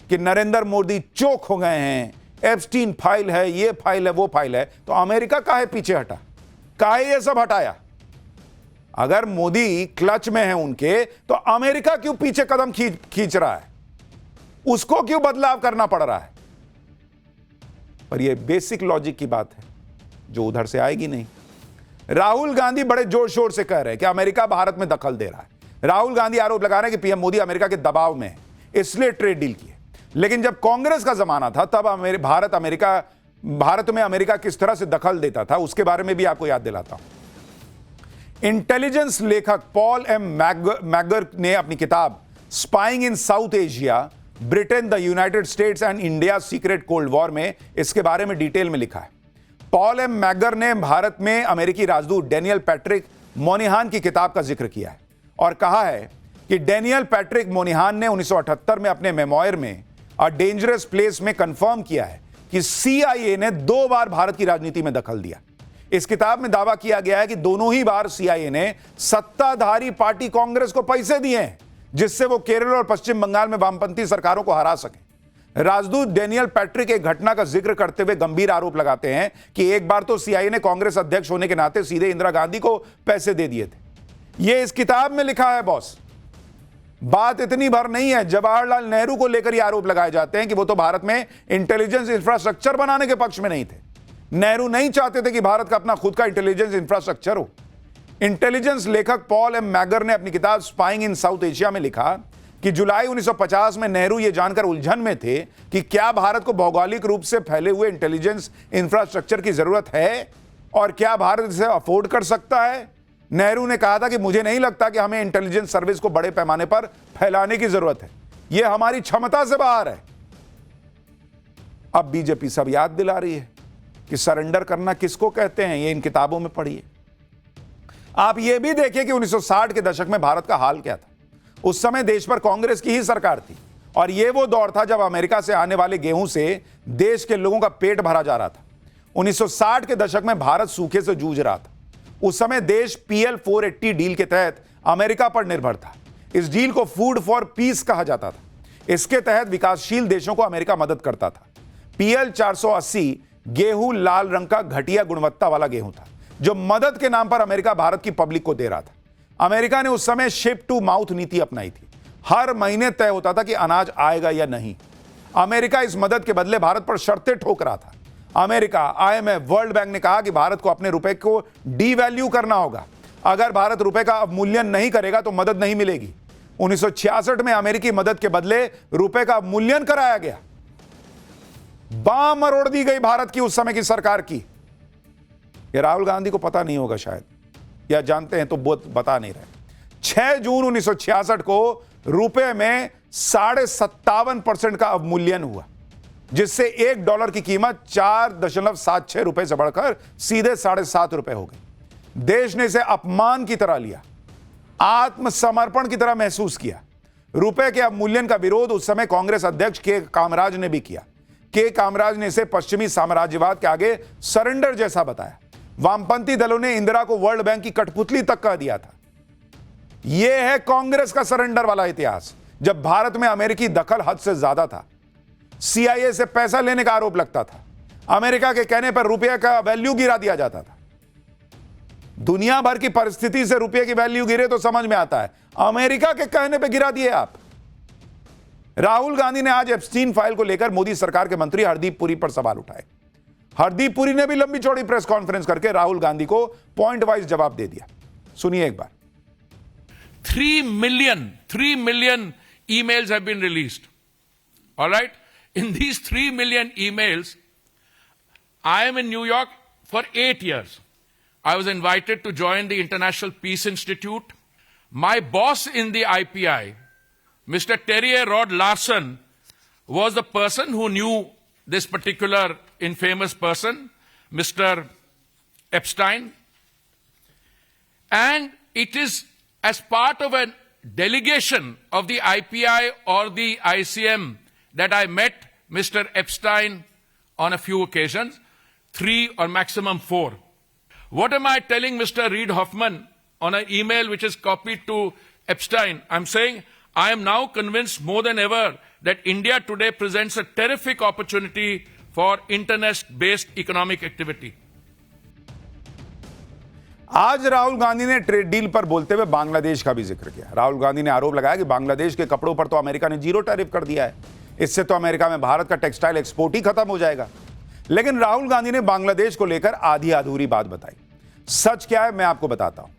S1: कि नरेंद्र मोदी चोक हो गए हैं, एप्स्टीन फाइल है, ये फाइल है, वो फाइल है, तो अमेरिका काहे पीछे हटा, काहे ये सब हटाया? अगर मोदी क्लच में है उनके, तो अमेरिका क्यों पीछे कदम खींच रहा है? उसको क्यों बदलाव करना पड़ रहा है? पर यह बेसिक लॉजिक की बात है जो उधर से आएगी नहीं। राहुल गांधी बड़े जोर शोर से कह रहे हैं कि अमेरिका भारत में दखल दे रहा है। राहुल गांधी आरोप लगा रहे हैं कि पीएम मोदी अमेरिका के दबाव में है, इसलिए ट्रेड डील की है। लेकिन जब कांग्रेस का जमाना था तब भारत में अमेरिका किस तरह से दखल देता था उसके बारे में भी आपको याद दिलाता हूं। इंटेलिजेंस लेखक पॉल एम मैगर ने अपनी किताब spying in south Asia, Britain, the United states and India secret cold war में इसके बारे में डिटेल में लिखा है। पॉल एम मैगर ने भारत में अमेरिकी राजदूत डेनियल पैट्रिक मोनिहान की किताब का जिक्र किया है और कहा है कि डेनियल पैट्रिक मोनिहान ने 1978 में अपने मेमोयर में अ डेंजरस प्लेस में कंफर्म किया है कि CIA ने 2 बार भारत की राजनीति में दखल दिया। इस किताब में दावा किया गया है कि दोनों ही बार CIA ने सत्ताधारी पार्टी कांग्रेस को पैसे दिए हैं, जिससे वो केरल और पश्चिम बंगाल में वामपंथी सरकारों को हरा सके। राजदूत डेनियल पैट्रिक एक घटना का जिक्र करते हुए गंभीर आरोप लगाते हैं कि एक बार तो CIA ने कांग्रेस अध्यक्ष होने के नाते सीधे इंदिरा गांधी को पैसे दे दिए थे। यह इस किताब में लिखा है बॉस। बात इतनी भर नहीं है, जवाहरलाल नेहरू को लेकर यह आरोप लगाए जाते हैं कि वो तो भारत में इंटेलिजेंस इंफ्रास्ट्रक्चर बनाने के पक्ष में नहीं थे। नेहरू नहीं चाहते थे कि भारत का अपना खुद का इंटेलिजेंस इंफ्रास्ट्रक्चर हो। इंटेलिजेंस लेखक पॉल एम मैगर ने अपनी किताब स्पाइंग इन साउथ एशिया में लिखा कि जुलाई 1950 में नेहरू यह जानकर उलझन में थे कि क्या भारत को भौगोलिक रूप से फैले हुए इंटेलिजेंस इंफ्रास्ट्रक्चर की जरूरत है और क्या भारत इसे अफोर्ड कर सकता है। नेहरू ने कहा था कि मुझे नहीं लगता कि हमें इंटेलिजेंस सर्विस को बड़े पैमाने पर फैलाने की जरूरत है, यह हमारी क्षमता से बाहर है। अब बीजेपी सब याद दिला रही है कि सरेंडर करना किसको कहते हैं, ये इन किताबों में पढ़िए। आप यह भी देखिए कि 1960 के दशक में भारत का हाल क्या था। उस समय देश पर कांग्रेस की ही सरकार थी और यह वो दौर था जब अमेरिका से आने वाले गेहूं से देश के लोगों का पेट भरा जा रहा था। 1960 के दशक में भारत सूखे से जूझ रहा था। उस समय देश PL 480 डील के तहत अमेरिका पर निर्भर था। इस डील को फूड फॉर पीस कहा जाता था। इसके तहत विकासशील देशों को अमेरिका मदद करता था। PL 480 गेहूं लाल रंग का घटिया गुणवत्ता वाला गेहूं था जो मदद के नाम पर अमेरिका भारत की पब्लिक को दे रहा था। अमेरिका ने उस समय शिप टू माउथ नीति अपनाई थी। हर महीने तय होता था कि अनाज आएगा या नहीं। अमेरिका इस मदद के बदले भारत पर शर्तें ठोक रहा था। अमेरिका, IMF, वर्ल्ड बैंक ने कहा कि भारत को अपने रुपए को डीवैल्यू करना होगा। अगर भारत रुपए का अवमूल्यन नहीं करेगा तो मदद नहीं मिलेगी। 1966 में अमेरिकी मदद के बदले रुपए का अवमूल्यन कराया गया। बांह मरोड़ दी गई भारत की उस समय की सरकार की। यह राहुल गांधी को पता नहीं होगा शायद, या जानते हैं तो बता नहीं रहे। 6 जून 1966 को रुपए में 57.5% का अवमूल्यन हुआ, जिससे $1 की कीमत 4.76 रुपए से बढ़कर सीधे 7.5 रुपए हो गई। देश ने इसे अपमान की तरह लिया, आत्मसमर्पण की तरह महसूस किया। रुपए के अवमूल्यन का विरोध उस समय कांग्रेस अध्यक्ष के कामराज ने भी किया। के कामराज ने इसे पश्चिमी साम्राज्यवाद के आगे सरेंडर जैसा बताया। वामपंथी दलों ने इंदिरा को वर्ल्ड बैंक की कठपुतली तक कह दिया था। यह है कांग्रेस का सरेंडर वाला इतिहास, जब भारत में अमेरिकी दखल हद से ज्यादा था। CIA से पैसा लेने का आरोप लगता था। अमेरिका के कहने पर रुपये का वैल्यू गिरा दिया जाता था। दुनिया भर की परिस्थिति से रुपये की वैल्यू गिरे तो समझ में आता है, अमेरिका के कहने पे गिरा दिए आप। राहुल गांधी ने आज एप्स्टीन फाइल को लेकर मोदी सरकार के मंत्री हरदीप पुरी पर सवाल उठाए। हरदीप पुरी ने भी लंबी चौड़ी प्रेस कॉन्फ्रेंस करके राहुल गांधी को पॉइंट वाइज जवाब दे दिया। सुनिए एक बार।
S5: 3 million emails have been released. All right? In these 3 million emails, I am in New York for 8 years. I was invited to join the International Peace Institute. My boss in the IPI, Mr. Terry Rod Larson, was the person who knew this particular infamous person, Mr. Epstein. And it is as part of a delegation of the IPI or the ICM that I met Mr. Epstein on a few occasions, 3 or maximum 4. What am I telling Mr. Reid Hoffman on an email which is copied to Epstein? I'm saying I am now convinced more than ever that India today presents a terrific opportunity for internet-based economic activity.
S1: आज राहुल गांधी ने trade deal पर बोलते हुए बांग्लादेश का भी जिक्र किया। राहुल गांधी ने आरोप लगाया कि बांग्लादेश के कपड़ों पर तो अमेरिका ने 0 टैरिफ कर दिया है, इससे तो अमेरिका में भारत का टेक्सटाइल एक्सपोर्ट ही खत्म हो जाएगा। लेकिन राहुल गांधी ने बांग्लादेश को लेकर आधी अधूरी बात बताई। सच क्या है मैं आपको बताता हूं।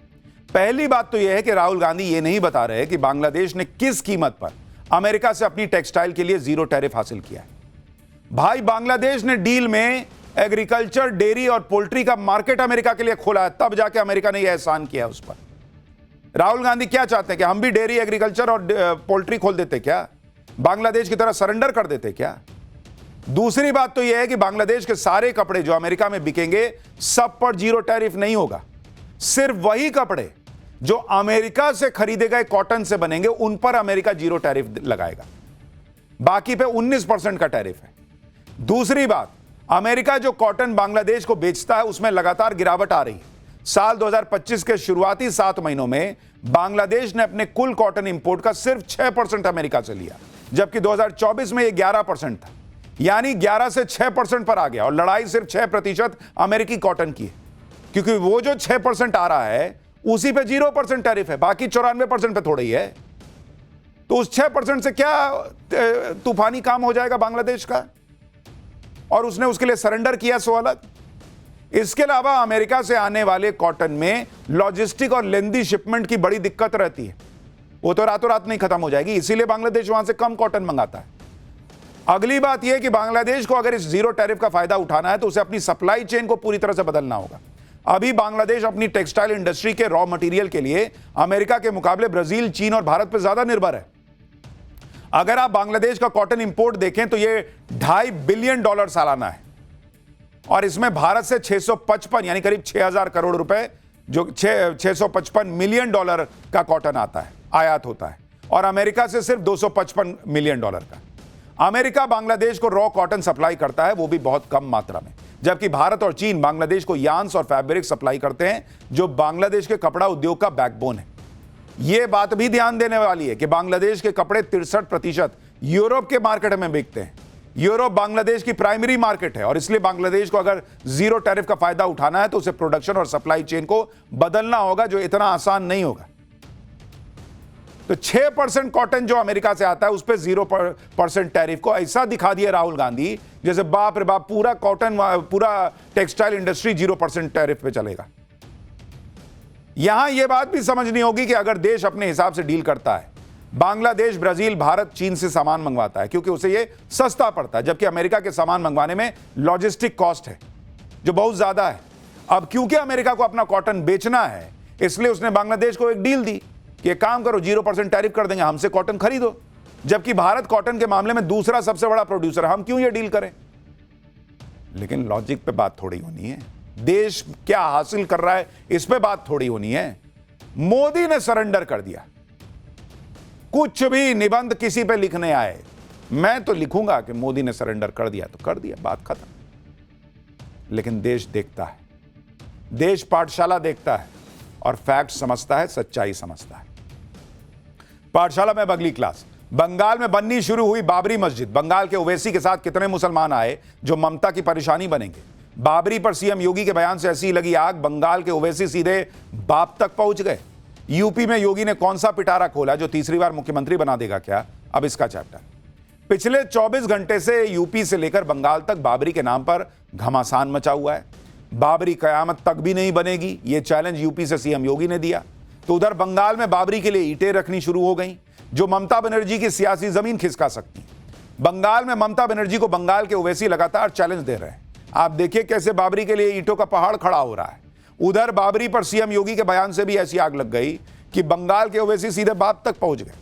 S1: पहली बात तो यह है कि राहुल गांधी ये नहीं बता रहे कि बांग्लादेश ने किस कीमत पर अमेरिका से अपनी टेक्सटाइल के लिए 0 टैरिफ हासिल किया है। भाई बांग्लादेश ने डील में एग्रीकल्चर, डेयरी और पोल्ट्री का मार्केट अमेरिका के लिए खोला है, तब जाके अमेरिका ने यह एहसान किया उस पर। राहुल गांधी क्या चाहते हैं कि हम भी डेयरी, एग्रीकल्चर और पोल्ट्री खोल देते क्या? बांग्लादेश की तरह सरेंडर कर देते क्या? दूसरी बात तो यह है कि बांग्लादेश के सारे कपड़े जो अमेरिका में बिकेंगे सब पर 0 टैरिफ नहीं होगा। सिर्फ वही कपड़े जो अमेरिका से खरीदे गए कॉटन से बनेंगे उन पर अमेरिका 0 टैरिफ लगाएगा, बाकी पे 19% का टैरिफ है। दूसरी बात, अमेरिका जो कॉटन बांग्लादेश को बेचता है उसमें लगातार गिरावट आ रही है। साल 2025 के शुरुआती 7 महीनों में बांग्लादेश ने अपने कुल कॉटन इंपोर्ट का सिर्फ 6% अमेरिका से लिया, जबकि 2024 में यह 11% था, यानी 11 से 6% पर आ गया। और लड़ाई सिर्फ 6% अमेरिकी कॉटन की है, क्योंकि वो जो 6% आ रहा है उसी पे 0% टैरिफ है, बाकी 94% पे थोड़ा ही है। तो उस 6% से क्या तूफानी काम हो जाएगा बांग्लादेश का, और उसने उसके लिए सरेंडर किया सो अलग। इसके अलावा अमेरिका से आने वाले कॉटन में लॉजिस्टिक और लेंदी शिपमेंट की बड़ी दिक्कत रहती है, वो तो रातों रात नहीं खत्म हो जाएगी, इसीलिए बांग्लादेश वहां से कम कॉटन मंगाता है। अगली बात यह कि बांग्लादेश को अगर इस 0 टैरिफ का फायदा उठाना है तो उसे अपनी सप्लाई चेन को पूरी तरह से बदलना होगा। अभी बांग्लादेश अपनी टेक्सटाइल इंडस्ट्री के रॉ मटेरियल के लिए अमेरिका के मुकाबले ब्राजील, चीन और भारत पर ज्यादा निर्भर है। अगर आप बांग्लादेश का कॉटन इंपोर्ट देखें तो यह $2.5 बिलियन सालाना है, और इसमें भारत से 655 यानी करीब 6,000 करोड़ रुपए, जो 655 मिलियन डॉलर का कॉटन आता है, आयात होता है, और अमेरिका से सिर्फ $255 मिलियन का। अमेरिका बांग्लादेश को रॉ कॉटन सप्लाई करता है, वो भी बहुत कम मात्रा में, जबकि भारत और चीन बांग्लादेश को यार्न्स और फैब्रिक सप्लाई करते हैं, जो बांग्लादेश के कपड़ा उद्योग का बैकबोन है। यह बात भी ध्यान देने वाली है कि बांग्लादेश के कपड़े 63% यूरोप के मार्केट में बिकते हैं। यूरोप बांग्लादेश की प्राइमरी मार्केट है, और इसलिए बांग्लादेश को अगर 0 टैरिफ का फायदा उठाना है तो उसे प्रोडक्शन और सप्लाई चेन को बदलना होगा, जो इतना आसान नहीं होगा। तो 6% कॉटन जो अमेरिका से आता है उस पर 0% टैरिफ को ऐसा दिखा दिया राहुल गांधी जैसे बाप रे बाप, पूरा कॉटन, पूरा टेक्सटाइल इंडस्ट्री 0% टैरिफ पे चलेगा। यहां यह बात भी समझनी होगी कि अगर देश अपने हिसाब से डील करता है, बांग्लादेश, ब्राजील, भारत, चीन से सामान मंगवाता है क्योंकि उसे यह सस्ता पड़ता है, जबकि अमेरिका के सामान मंगवाने में लॉजिस्टिक कॉस्ट है जो बहुत ज्यादा है। अब क्योंकि अमेरिका को अपना कॉटन बेचना है, इसलिए उसने बांग्लादेश को एक डील दी कि एक काम करो, 0% टैरिफ कर देंगे, हमसे कॉटन खरीदो, जबकि भारत कॉटन के मामले में दूसरा सबसे बड़ा प्रोड्यूसर है, हम क्यों ये डील करें? लेकिन लॉजिक पे बात थोड़ी होनी है, देश क्या हासिल कर रहा है इस पे बात थोड़ी होनी है। मोदी ने सरेंडर कर दिया। कुछ भी निबंध किसी पे लिखने आए, मैं तो लिखूंगा कि मोदी ने सरेंडर कर दिया तो कर दिया, बात खत्म। लेकिन देश देखता है, देश पाठशाला देखता है और फैक्ट समझता है, सच्चाई समझता है। पाठशाला में अगली क्लास। बंगाल में बननी शुरू हुई बाबरी मस्जिद। बंगाल के ओवैसी के साथ कितने मुसलमान आए जो ममता की परेशानी बनेंगे? बाबरी पर सीएम योगी के बयान से ऐसी लगी आग, बंगाल के ओवैसी सीधे बाप तक पहुंच गए। यूपी में योगी ने कौन सा पिटारा खोला जो तीसरी बार मुख्यमंत्री बना देगा क्या? अब इसका चैप्टर। पिछले 24 घंटे से यूपी से लेकर बंगाल तक बाबरी के नाम पर घमासान मचा हुआ है। बाबरी कयामत तक भी नहीं बनेगी, यह चैलेंज यूपी से सीएम योगी ने दिया। तो उधर बंगाल में बाबरी के लिए ईंटें रखनी शुरू हो गई जो ममता बनर्जी की सियासी जमीन खिसका सकती। बंगाल में ममता बनर्जी को बंगाल के ओवैसी लगातार चैलेंज दे रहे हैं। आप देखिए कैसे बाबरी के लिए ईंटों का पहाड़ खड़ा हो रहा है। उधर बाबरी पर सीएम योगी के बयान से भी ऐसी आग लग गई कि बंगाल के ओवैसी सीधे बाप तक पहुंच गए।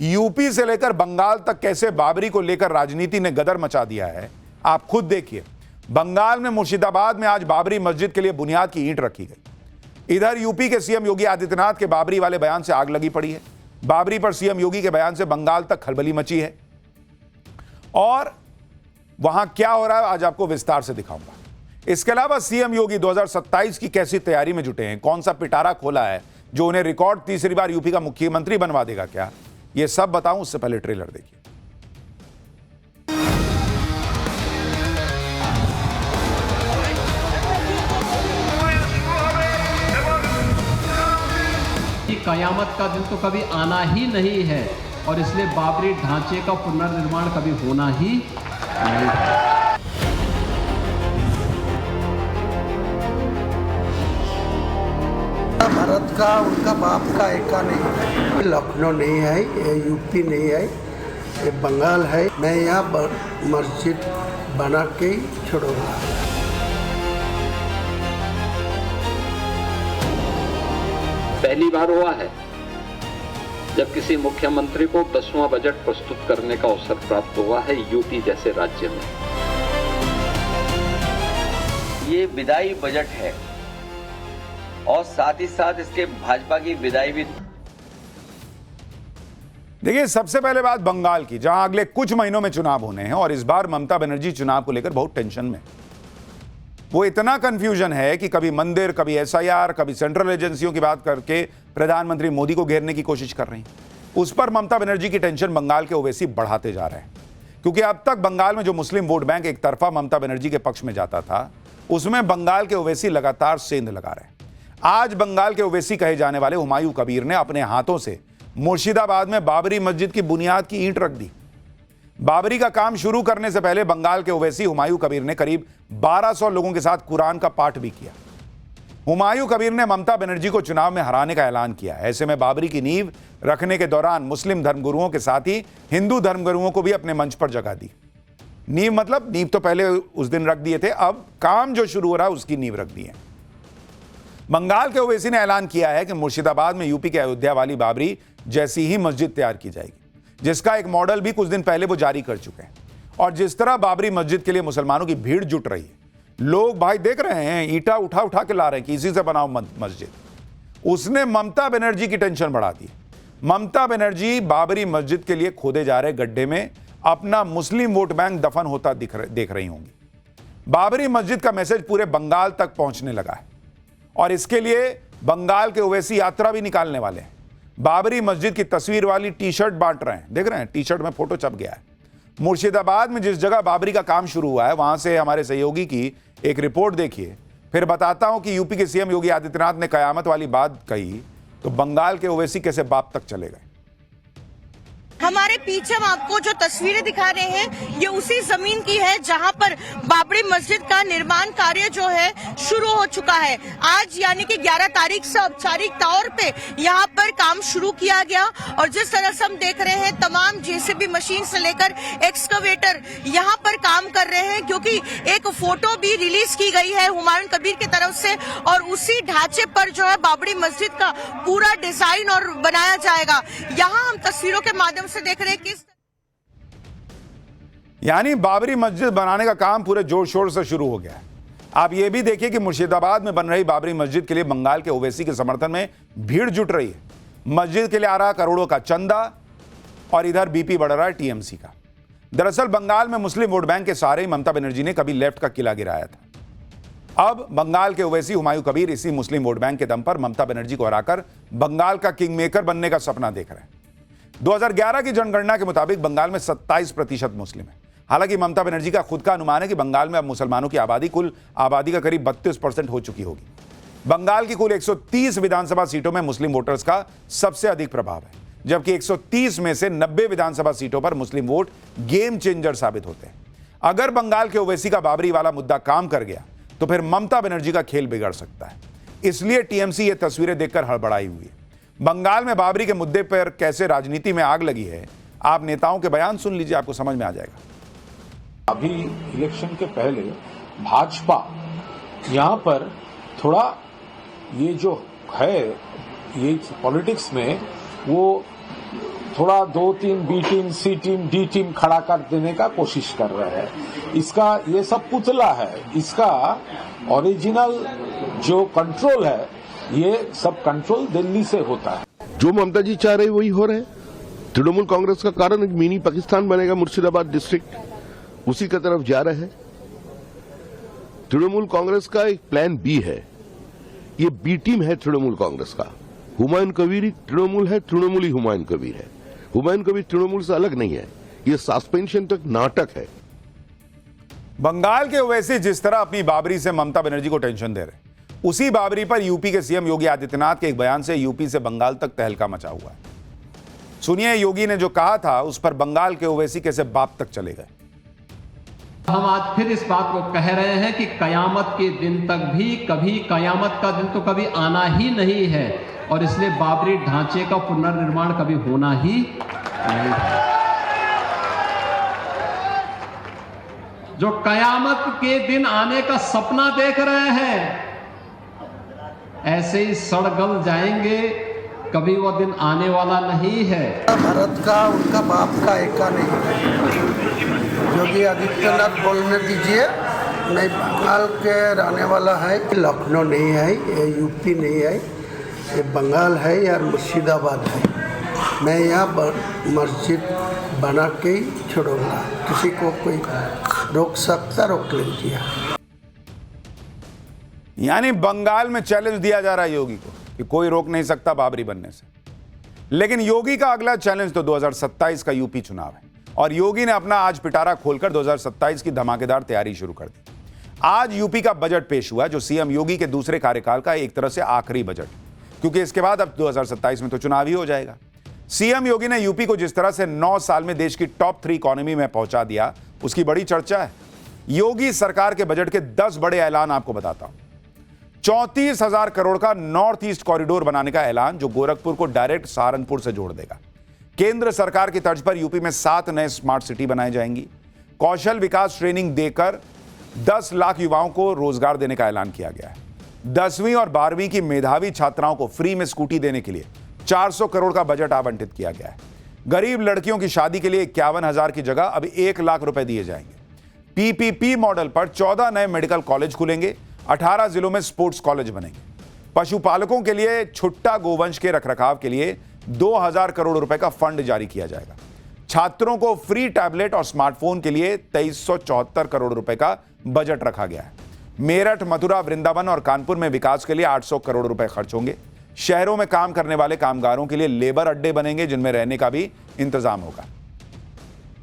S1: यूपी से लेकर बंगाल तक कैसे बाबरी को लेकर राजनीति ने गदर मचा दिया है, आप खुद देखिए। बंगाल में मुर्शिदाबाद में आज बाबरी मस्जिद के लिए बुनियाद की ईंट रखी गई। इधर यूपी के सीएम योगी आदित्यनाथ के बाबरी वाले बयान से आग लगी पड़ी है। बाबरी पर सीएम योगी के बयान से बंगाल तक खलबली मची है और वहां क्या हो रहा है आज आपको विस्तार से दिखाऊंगा। इसके अलावा सीएम योगी 2027 की कैसी तैयारी में जुटे हैं, कौन सा पिटारा खोला है जो उन्हें रिकॉर्ड तीसरी बार यूपी का मुख्यमंत्री बनवा देगा क्या, यह सब बताऊं उससे पहले ट्रेलर देखिए।
S8: कयामत का दिन तो कभी आना ही नहीं है और इसलिए बाबरी ढांचे का पुनर्निर्माण कभी होना ही नहीं है।
S9: भारत का उनका बाप का एका नहीं है, लखनऊ नहीं है, ये यूपी नहीं है, ये बंगाल है। मैं यहाँ मस्जिद बना के ही छोड़ूंगा।
S10: पहली बार हुआ है जब किसी मुख्यमंत्री को 10वां बजट प्रस्तुत करने का अवसर प्राप्त हुआ है यूपी जैसे राज्य में।
S11: ये विदाई बजट है और साथ ही साथ इसके भाजपा की विदाई भी।
S1: देखिए, सबसे पहले बात बंगाल की, जहां अगले कुछ महीनों में चुनाव होने हैं और इस बार ममता बनर्जी चुनाव को लेकर बहुत टेंशन में। वो इतना कंफ्यूजन है कि कभी मंदिर, कभी एसआईआर, कभी सेंट्रल एजेंसियों की बात करके प्रधानमंत्री मोदी को घेरने की कोशिश कर रही हैं। उस पर ममता बनर्जी की टेंशन बंगाल के ओवैसी बढ़ाते जा रहे हैं, क्योंकि अब तक बंगाल में जो मुस्लिम वोट बैंक एक तरफा ममता बनर्जी के पक्ष में जाता था, उसमें बंगाल के ओवैसी लगातार सेंध लगा रहे हैं। आज बंगाल के ओवैसी कहे जाने वाले हुमायूं कबीर ने अपने हाथों से मुर्शिदाबाद में बाबरी मस्जिद की बुनियाद की ईंट रख दी। बाबरी का काम शुरू करने से पहले बंगाल के ओवैसी हुमायूं कबीर ने करीब 1200 लोगों के साथ कुरान का पाठ भी किया। हुमायूं कबीर ने ममता बनर्जी को चुनाव में हराने का ऐलान किया। ऐसे में बाबरी की नींव रखने के दौरान मुस्लिम धर्मगुरुओं के साथ ही हिंदू धर्मगुरुओं को भी अपने मंच पर जगह दी। नींव मतलब नींव तो पहले उस दिन रख दिए थे, अब काम जो शुरू हो रहा है उसकी नींव रख दी है। बंगाल के ओवैसी ने ऐलान किया है कि मुर्शिदाबाद में यूपी के अयोध्या वाली बाबरी जैसी ही मस्जिद तैयार की जाएगी, जिसका एक मॉडल भी कुछ दिन पहले वो जारी कर चुके हैं। और जिस तरह बाबरी मस्जिद के लिए मुसलमानों की भीड़ जुट रही है, लोग भाई देख रहे हैं ईंटा उठा उठा के ला रहे हैं कि इसी से बनाओ मस्जिद, उसने ममता बनर्जी की टेंशन बढ़ा दी। ममता बनर्जी बाबरी मस्जिद के लिए खोदे जा रहे गड्ढे में अपना मुस्लिम वोट बैंक दफन होता देख रही होंगी। बाबरी मस्जिद का मैसेज पूरे बंगाल तक पहुंचने लगा है और इसके लिए बंगाल के ओवैसी यात्रा भी निकालने वाले हैं। बाबरी मस्जिद की तस्वीर वाली टी शर्ट बांट रहे हैं, देख रहे हैं, टी शर्ट में फोटो छप गया है। मुर्शिदाबाद में जिस जगह बाबरी का काम शुरू हुआ है, वहां से हमारे सहयोगी की एक रिपोर्ट देखिए, फिर बताता हूं कि यूपी के सीएम योगी आदित्यनाथ ने कयामत वाली बात कही तो बंगाल के ओवैसी कैसे बाप तक चले गए।
S12: हमारे पीछे हम आपको जो तस्वीरें दिखा रहे हैं, ये उसी जमीन की है जहां पर बाबरी मस्जिद का निर्माण कार्य जो है शुरू हो चुका है। आज यानी कि 11 तारीख से औपचारिक तौर पे यहां पर काम शुरू किया गया और जिस तरह से हम देख रहे हैं तमाम जेसीबी मशीन से लेकर एक्सकवेटर यहां पर काम कर रहे हैं, क्योंकि एक फोटो भी रिलीज की गई है हुमायूं कबीर की तरफ से और उसी ढांचे पर जो है बाबरी मस्जिद का पूरा डिजाइन और बनाया जाएगा। यहाँ हम तस्वीरों के माध्यम से देख रहे हैं किस
S1: यानी बाबरी मस्जिद बनाने का काम पूरे जोर शोर से शुरू हो गया है। आप ये भी देखिए कि मुर्शिदाबाद में बन रही बाबरी मस्जिद के लिए बंगाल के ओवैसी के समर्थन में भीड़ जुट रही है। मस्जिद के लिए आ रहा करोड़ों का चंदा और इधर बीपी बढ़ रहा है टीएमसी का। दरअसल बंगाल में मुस्लिम वोट बैंक के सहारे ही ममता बनर्जी ने कभी लेफ्ट का किला गिराया था। अब बंगाल के ओवैसी हुमायूं कबीर इसी मुस्लिम वोट बैंक के दम पर ममता बनर्जी को हराकर बंगाल का किंग मेकर बनने का सपना देख रहे हैं। 2011 की जनगणना के मुताबिक बंगाल में 27% मुस्लिम है। हालांकि ममता बनर्जी का खुद का अनुमान है कि बंगाल में अब मुसलमानों की आबादी कुल आबादी का करीब 32% हो चुकी होगी। बंगाल की कुल 130 विधानसभा सीटों में मुस्लिम वोटर्स का सबसे अधिक प्रभाव है, जबकि 130 में से 90 विधानसभा सीटों पर मुस्लिम वोट गेम चेंजर साबित होते हैं। अगर बंगाल के ओवैसी का बाबरी वाला मुद्दा काम कर गया तो फिर ममता बनर्जी का खेल बिगड़ सकता है। इसलिए टीएमसी ये तस्वीरें देखकर हड़बड़ाई हुई है। बंगाल में बाबरी के मुद्दे पर कैसे राजनीति में आग लगी है, आप नेताओं के बयान सुन लीजिए, आपको समझ में आ जाएगा।
S13: अभी इलेक्शन के पहले भाजपा यहां पर थोड़ा ये जो है ये पॉलिटिक्स में वो थोड़ा 2-3 बी टीम, सी टीम, डी टीम खड़ा कर देने का कोशिश कर रहे हैं। इसका ये सब पुतला है, इसका ओरिजिनल जो कंट्रोल है ये सब कंट्रोल दिल्ली से होता है।
S14: जो ममता जी चाह रहे वही हो रहे हैं। तृणमूल कांग्रेस का कारण एक मिनी पाकिस्तान बनेगा मुर्शिदाबाद डिस्ट्रिक्ट, उसी की तरफ जा रहे हैं। तृणमूल कांग्रेस का एक प्लान बी है, ये बी टीम है तृणमूल कांग्रेस का। हुमायूं कबीर ही तृणमूल है, तृणमूल ही हुमायूं कबीर है। हुमायूं कबीर तृणमूल से अलग नहीं है, ये सस्पेंशन तक नाटक है।
S1: बंगाल के ओवैसी जिस तरह अपनी बाबरी से ममता बनर्जी को टेंशन दे रहे, उसी बाबरी पर यूपी के सीएम योगी आदित्यनाथ के एक बयान से यूपी से बंगाल तक तहलका मचा हुआ है। सुनिए योगी ने जो कहा था उस पर बंगाल के ओवैसी कैसे बाप तक चले गए।
S8: हम आज फिर इस बात को कह रहे हैं कि कयामत के दिन तक भी कभी कयामत का दिन तो कभी आना ही नहीं है, और इसलिए बाबरी ढांचे का पुनर्निर्माण कभी होना ही नहीं है। जो कयामत के दिन आने का सपना देख रहे हैं ऐसे ही सड़गल जाएंगे, कभी वो दिन आने वाला नहीं है।
S9: भारत का उनका बाप का एका नहीं है। योगी आदित्यनाथ बोलने दीजिए, मैं बंगाल के रहने वाला है। लखनऊ नहीं है, ये यूपी नहीं है, ये बंगाल है या मुर्शिदाबाद है। मैं यहाँ मस्जिद बना के ही छोड़ूंगा, किसी को कोई रोक सकता रोक लीजिए।
S1: यानी बंगाल में चैलेंज दिया जा रहा है योगी को कि कोई रोक नहीं सकता बाबरी बनने से। लेकिन योगी का अगला चैलेंज तो 2027 का यूपी चुनाव है, और योगी ने अपना आज पिटारा खोलकर 2027 की धमाकेदार तैयारी शुरू कर दी। आज यूपी का बजट पेश हुआ, जो सीएम योगी के दूसरे कार्यकाल का एक तरह से आखिरी बजट, क्योंकि इसके बाद अब 2027 में तो चुनाव ही हो जाएगा। सीएम योगी ने यूपी को जिस तरह से 9 साल में देश की टॉप 3 इकोनॉमी में पहुंचा दिया, उसकी बड़ी चर्चा है। योगी सरकार के बजट के 10 बड़े ऐलान आपको बताता हूं। 34,000 करोड़ का नॉर्थ ईस्ट कॉरिडोर बनाने का ऐलान, जो गोरखपुर को डायरेक्ट सहारनपुर से जोड़ देगा। केंद्र सरकार की तर्ज पर यूपी में 7 नए स्मार्ट सिटी बनाई जाएंगी। कौशल विकास ट्रेनिंग देकर 10 लाख युवाओं को रोजगार देने का ऐलान किया गया है। 10वीं और 12वीं की मेधावी छात्राओं को फ्री में स्कूटी देने के लिए 400 करोड़ का बजट आवंटित किया गया है। गरीब लड़कियों की शादी के लिए 51,000 की जगह अब 1 लाख रुपए दिए जाएंगे। पीपीपी मॉडल पर 14 नए मेडिकल कॉलेज खुलेंगे। 18 जिलों में स्पोर्ट्स कॉलेज बनेंगे। पशुपालकों के लिए छुट्टा गोवंश के रखरखाव के लिए 2,000 करोड़ रुपए का फंड जारी किया जाएगा। छात्रों को फ्री टैबलेट और स्मार्टफोन के लिए 2374 करोड़ रुपए का बजट रखा गया है। मेरठ, मथुरा, वृंदावन और कानपुर में विकास के लिए 800 करोड़ रुपए खर्च होंगे। शहरों में काम करने वाले कामगारों के लिए लेबर अड्डे बनेंगे, जिनमें रहने का भी इंतजाम होगा।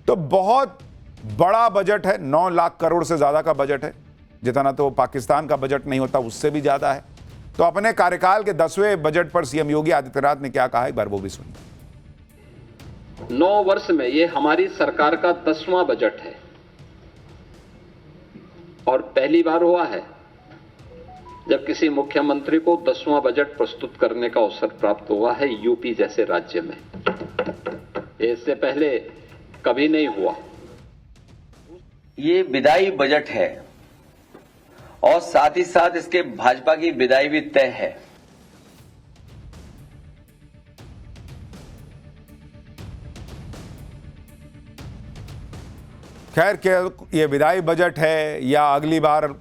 S1: तो बहुत बड़ा बजट है, 9 लाख करोड़ से ज्यादा का बजट है, जितना तो पाकिस्तान का बजट नहीं होता उससे भी ज्यादा है। तो अपने कार्यकाल के 10वें बजट पर सीएम योगी आदित्यनाथ ने क्या कहा, एक बार वो भी सुनिए।
S10: 9 वर्ष में ये हमारी सरकार का 10वां बजट है, और पहली बार हुआ है जब किसी मुख्यमंत्री को 10वां बजट प्रस्तुत करने का अवसर प्राप्त हुआ है यूपी जैसे राज्य में। इससे पहले कभी नहीं हुआ।
S11: ये विदाई बजट है, और साथ ही साथ इसके भाजपा की विदाई भी तय है।
S1: खैर, क्या ये विदाई बजट है या अगली बार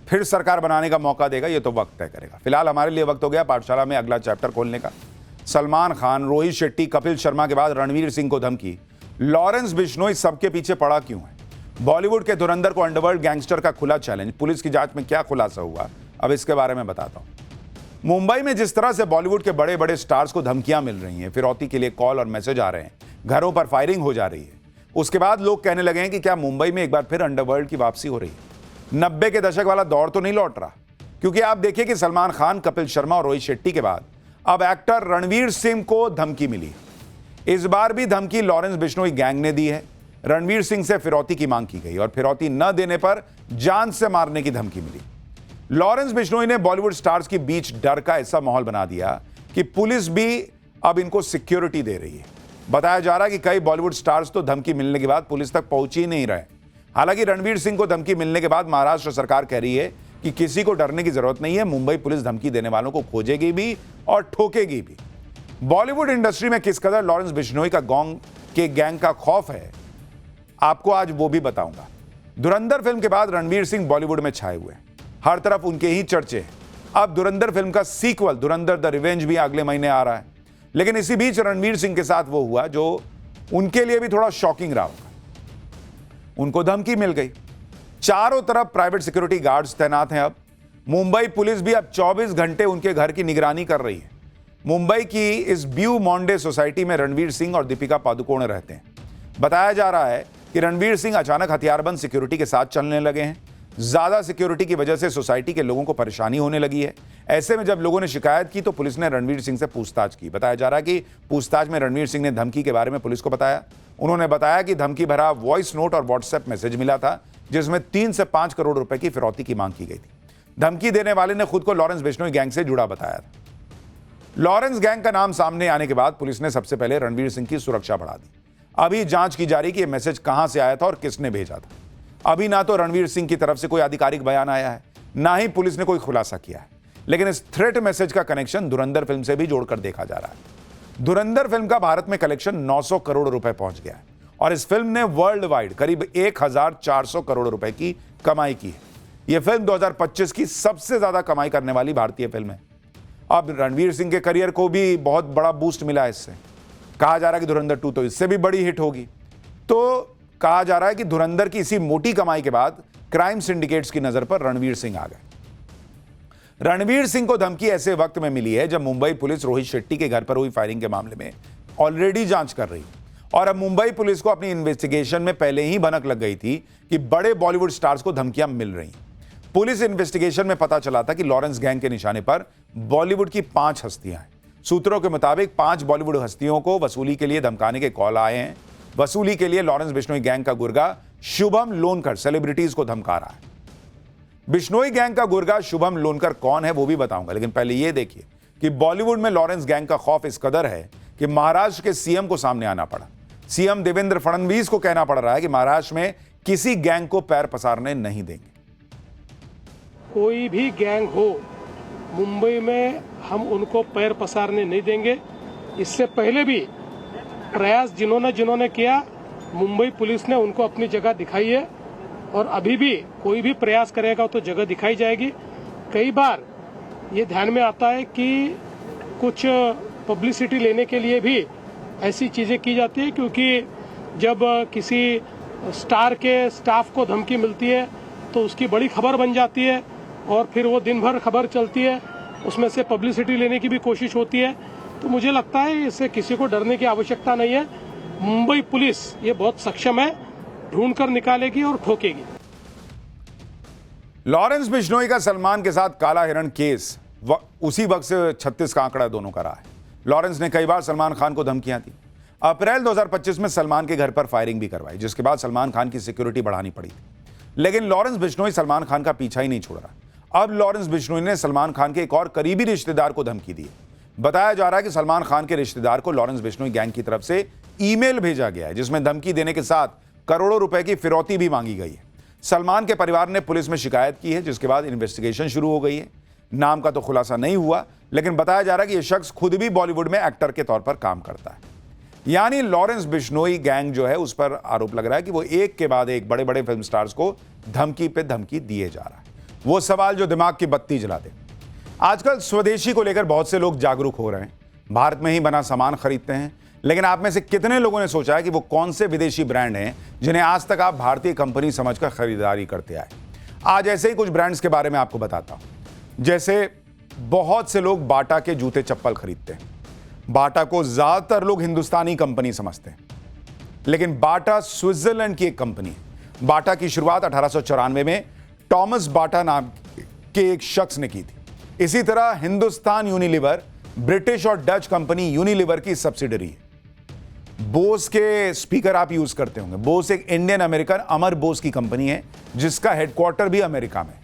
S1: फिर सरकार बनाने का मौका देगा, ये तो वक्त तय करेगा। फिलहाल हमारे लिए वक्त हो गया पाठशाला में अगला चैप्टर खोलने का। सलमान खान, रोहित शेट्टी, कपिल शर्मा के बाद रणवीर सिंह को धमकी। लॉरेंस बिश्नोई सबके पीछे पड़ा क्यों है? बॉलीवुड के धुरंधर को अंडरवर्ल्ड गैंगस्टर का खुला चैलेंज। पुलिस की जांच में क्या खुलासा हुआ, अब इसके बारे में बताता हूं। मुंबई में जिस तरह से बॉलीवुड के बड़े बड़े स्टार्स को धमकियां मिल रही हैं, फिरौती के लिए कॉल और मैसेज आ रहे हैं, घरों पर फायरिंग हो जा रही है, उसके बाद लोग कहने लगे हैं कि क्या मुंबई में एक बार फिर अंडरवर्ल्ड की वापसी हो रही है। 90 के दशक वाला दौर तो नहीं लौट रहा, क्योंकि आप देखिए कि सलमान खान, कपिल शर्मा और रोहित शेट्टी के बाद अब एक्टर रणवीर सिंह को धमकी मिली। इस बार भी धमकी लॉरेंस बिश्नोई गैंग ने दी है। रणवीर सिंह से फिरौती की मांग की गई और फिरौती न देने पर जान से मारने की धमकी मिली। लॉरेंस बिश्नोई ने बॉलीवुड स्टार्स के बीच डर का ऐसा माहौल बना दिया कि पुलिस भी अब इनको सिक्योरिटी दे रही है। बताया जा रहा है कि कई बॉलीवुड स्टार्स तो धमकी मिलने के बाद पुलिस तक पहुंच ही नहीं रहे। हालांकि रणवीर सिंह को धमकी मिलने के बाद महाराष्ट्र सरकार कह रही है कि किसी को डरने की जरूरत नहीं है, मुंबई पुलिस धमकी देने वालों को खोजेगी भी और ठोकेगी भी। बॉलीवुड इंडस्ट्री में किस कदर लॉरेंस बिश्नोई का गैंग का खौफ है, आपको आज वो भी बताऊंगा। धुरंधर फिल्म के बाद रणवीर सिंह बॉलीवुड में छाए हुए हैं, हर तरफ उनके ही चर्चे हैं। अब धुरंधर फिल्म का सीक्वल धुरंधर द रिवेंज भी अगले महीने आ रहा है। लेकिन इसी बीच रणवीर सिंह के साथ वो हुआ जो उनके लिए भी थोड़ा शॉकिंग रहा होगा। उनको धमकी मिल गई। चारों तरफ प्राइवेट सिक्योरिटी गार्ड्स तैनात हैं। अब मुंबई पुलिस भी अब 24 घंटे उनके घर की निगरानी कर रही है। मुंबई की इस ब्यू मॉन्डे सोसाइटी में रणवीर सिंह और दीपिका पादुकोण रहते हैं। बताया जा रहा है कि रणवीर सिंह अचानक हथियारबंद सिक्योरिटी के साथ चलने लगे हैं। ज्यादा सिक्योरिटी की वजह से सोसाइटी के लोगों को परेशानी होने लगी है। ऐसे में जब लोगों ने शिकायत की तो पुलिस ने रणवीर सिंह से पूछताछ की। बताया जा रहा है कि पूछताछ में रणवीर सिंह ने धमकी के बारे में पुलिस को बताया। उन्होंने बताया कि धमकी भरा वॉइस नोट और व्हाट्सएप मैसेज मिला था, जिसमें 3 से 5 करोड़ रुपए की फिरौती की मांग की गई थी। धमकी देने वाले ने खुद को लॉरेंस बिश्नोई गैंग से जुड़ा बताया था। लॉरेंस गैंग का नाम सामने आने के बाद पुलिस ने सबसे पहले रणवीर सिंह की सुरक्षा बढ़ा दी। अभी जांच की जा रही कि यह मैसेज कहां से आया था और किसने भेजा था। अभी ना तो रणवीर सिंह की तरफ से कोई आधिकारिक बयान आया है, ना ही पुलिस ने कोई खुलासा किया है। लेकिन इस थ्रेट मैसेज का कनेक्शन धुरंधर फिल्म से भी जोड़कर देखा जा रहा है। धुरंधर फिल्म का भारत में कलेक्शन 900 करोड़ रुपए पहुंच गया है और इस फिल्म ने वर्ल्ड वाइड करीब 1400 करोड़ रुपए की कमाई की है। यह फिल्म 2025 की सबसे ज्यादा कमाई करने वाली भारतीय फिल्म है। अब रणवीर सिंह के करियर को भी बहुत बड़ा बूस्ट मिला है इससे। कहा जा रहा है कि धुरंधर 2 तो इससे भी बड़ी हिट होगी। तो कहा जा रहा है कि धुरंधर की इसी मोटी कमाई के बाद क्राइम सिंडिकेट्स की नजर पर रणवीर सिंह आ गए। रणवीर सिंह को धमकी ऐसे वक्त में मिली है जब मुंबई पुलिस रोहित शेट्टी के घर पर हुई फायरिंग के मामले में ऑलरेडी जांच कर रही है और अब मुंबई पुलिस को अपनी इन्वेस्टिगेशन में पहले ही भनक लग गई थी कि बड़े बॉलीवुड स्टार्स को धमकियां मिल रही। पुलिस इन्वेस्टिगेशन में पता चला था कि लॉरेंस गैंग के निशाने पर बॉलीवुड की 5 हस्तियां हैं। सूत्रों के मुताबिक 5 बॉलीवुड हस्तियों को वसूली के लिए धमकाने के कॉल आए हैं। वसूली के लिए लॉरेंस बिश्नोई गैंग का गुर्गा शुभम लोनकर सेलिब्रिटीज को धमका रहा है। बिश्नोई गैंग का गुर्गा शुभम लोनकर कौन है वो भी बताऊंगा, लेकिन पहले यह देखिए कि बॉलीवुड में लॉरेंस गैंग का खौफ इस कदर है कि महाराष्ट्र के सीएम को सामने आना पड़ा। सीएम देवेंद्र फडणवीस को कहना पड़ रहा है कि महाराष्ट्र में किसी गैंग को पैर पसारने नहीं देंगे।
S2: कोई भी गैंग हो मुंबई में हम उनको पैर पसारने नहीं देंगे। इससे पहले भी प्रयास जिन्होंने किया, मुंबई पुलिस ने उनको अपनी जगह दिखाई है और अभी भी कोई भी प्रयास करेगा तो जगह दिखाई जाएगी। कई बार ये ध्यान में आता है कि कुछ पब्लिसिटी लेने के लिए भी ऐसी चीज़ें की जाती है, क्योंकि जब किसी स्टार के स्टाफ को धमकी मिलती है तो उसकी बड़ी खबर बन जाती है और फिर वो दिन भर खबर चलती है, उसमें से पब्लिसिटी लेने की भी कोशिश होती है। तो मुझे लगता है इससे किसी को डरने की आवश्यकता नहीं है। मुंबई पुलिस ये बहुत सक्षम है, ढूंढकर निकालेगी और ठोकेगी।
S1: लॉरेंस बिश्नोई का सलमान के साथ काला हिरण केस उसी वक्त से 36 का आंकड़ा दोनों का रहा है। लॉरेंस ने कई बार सलमान खान को धमकियां दी। अप्रैल 2025 में सलमान के घर पर फायरिंग भी करवाई, जिसके बाद सलमान खान की सिक्योरिटी बढ़ानी पड़ी थी। लेकिन लॉरेंस बिश्नोई सलमान खान का पीछा ही नहीं छोड़ रहा। अब लॉरेंस बिश्नोई ने सलमान खान के एक और करीबी रिश्तेदार को धमकी दी। बताया जा रहा है कि सलमान खान के रिश्तेदार को लॉरेंस बिश्नोई गैंग की तरफ से ईमेल भेजा गया है, जिसमें धमकी देने के साथ करोड़ों रुपए की फिरौती भी मांगी गई है। सलमान के परिवार ने पुलिस में शिकायत की है, जिसके बाद इन्वेस्टिगेशन शुरू हो गई है। नाम का तो खुलासा नहीं हुआ, लेकिन बताया जा रहा है कि यह शख्स खुद भी बॉलीवुड में एक्टर के तौर पर काम करता है। यानी लॉरेंस बिश्नोई गैंग जो है उस पर आरोप लग रहा है कि वो एक के बाद एक बड़े बड़े फिल्म स्टार्स को धमकी पे धमकी दिए जा रहा है। वो सवाल जो दिमाग की बत्ती जला दे। आजकल स्वदेशी को लेकर बहुत से लोग जागरूक हो रहे हैं, भारत में ही बना सामान खरीदते हैं। लेकिन आप में से कितने लोगों ने सोचा है कि वो कौन से विदेशी ब्रांड हैं जिन्हें आज तक आप भारतीय कंपनी समझकर खरीदारी करते आए। आज ऐसे ही कुछ ब्रांड्स के बारे में आपको बताता हूं। जैसे बहुत से लोग बाटा के जूते चप्पल खरीदते हैं। बाटा को ज्यादातर लोग हिंदुस्तानी कंपनी समझते हैं। लेकिन बाटा स्विट्जरलैंड की एक कंपनी है। बाटा की शुरुआत 1894 में टॉमस बाटा नाम के एक शख्स ने की थी। इसी तरह हिंदुस्तान यूनिलीवर ब्रिटिश और डच कंपनी यूनिलीवर की सब्सिडरी है। बोस के स्पीकर आप यूज करते होंगे। बोस एक इंडियन अमेरिकन अमर बोस की कंपनी है जिसका हेडक्वार्टर भी अमेरिका में।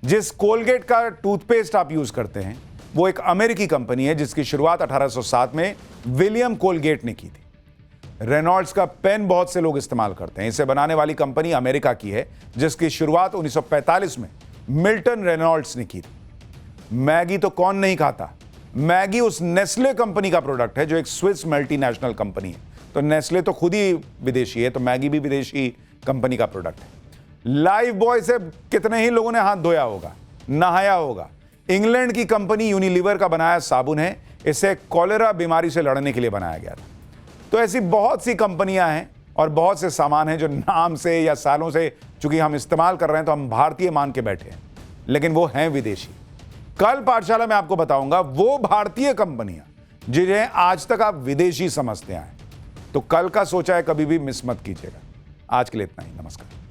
S1: जिस कोलगेट का टूथपेस्ट आप यूज करते हैं वो एक अमेरिकी कंपनी है जिसकी शुरुआत 1807 में विलियम कोलगेट ने की थी। रेनॉल्ड्स का पेन बहुत से लोग इस्तेमाल करते हैं। इसे बनाने वाली कंपनी अमेरिका की है जिसकी शुरुआत 1945 में मिल्टन रेनॉल्ड्स ने की थी। मैगी तो कौन नहीं खाता। मैगी उस नेस्ले कंपनी का प्रोडक्ट है जो एक स्विस मल्टीनेशनल कंपनी है। तो नेस्ले तो खुद ही विदेशी है, तो मैगी भी विदेशी कंपनी का प्रोडक्ट है। लाइफ बॉय से कितने ही लोगों ने हाथ धोया होगा, नहाया होगा। इंग्लैंड की कंपनी यूनिलीवर का बनाया साबुन है। इसे कॉलेरा बीमारी से लड़ने के लिए बनाया गया था। तो ऐसी बहुत सी कंपनियां हैं और बहुत से सामान हैं जो नाम से या सालों से चूंकि हम इस्तेमाल कर रहे हैं तो हम भारतीय मान के बैठे हैं, लेकिन वो हैं विदेशी। कल पाठशाला में आपको बताऊंगा वो भारतीय कंपनियां जिन्हें आज तक आप विदेशी समझते आए। तो कल का सोचा है कभी भी मिस मत कीजिएगा। आज के लिए इतना ही। नमस्कार।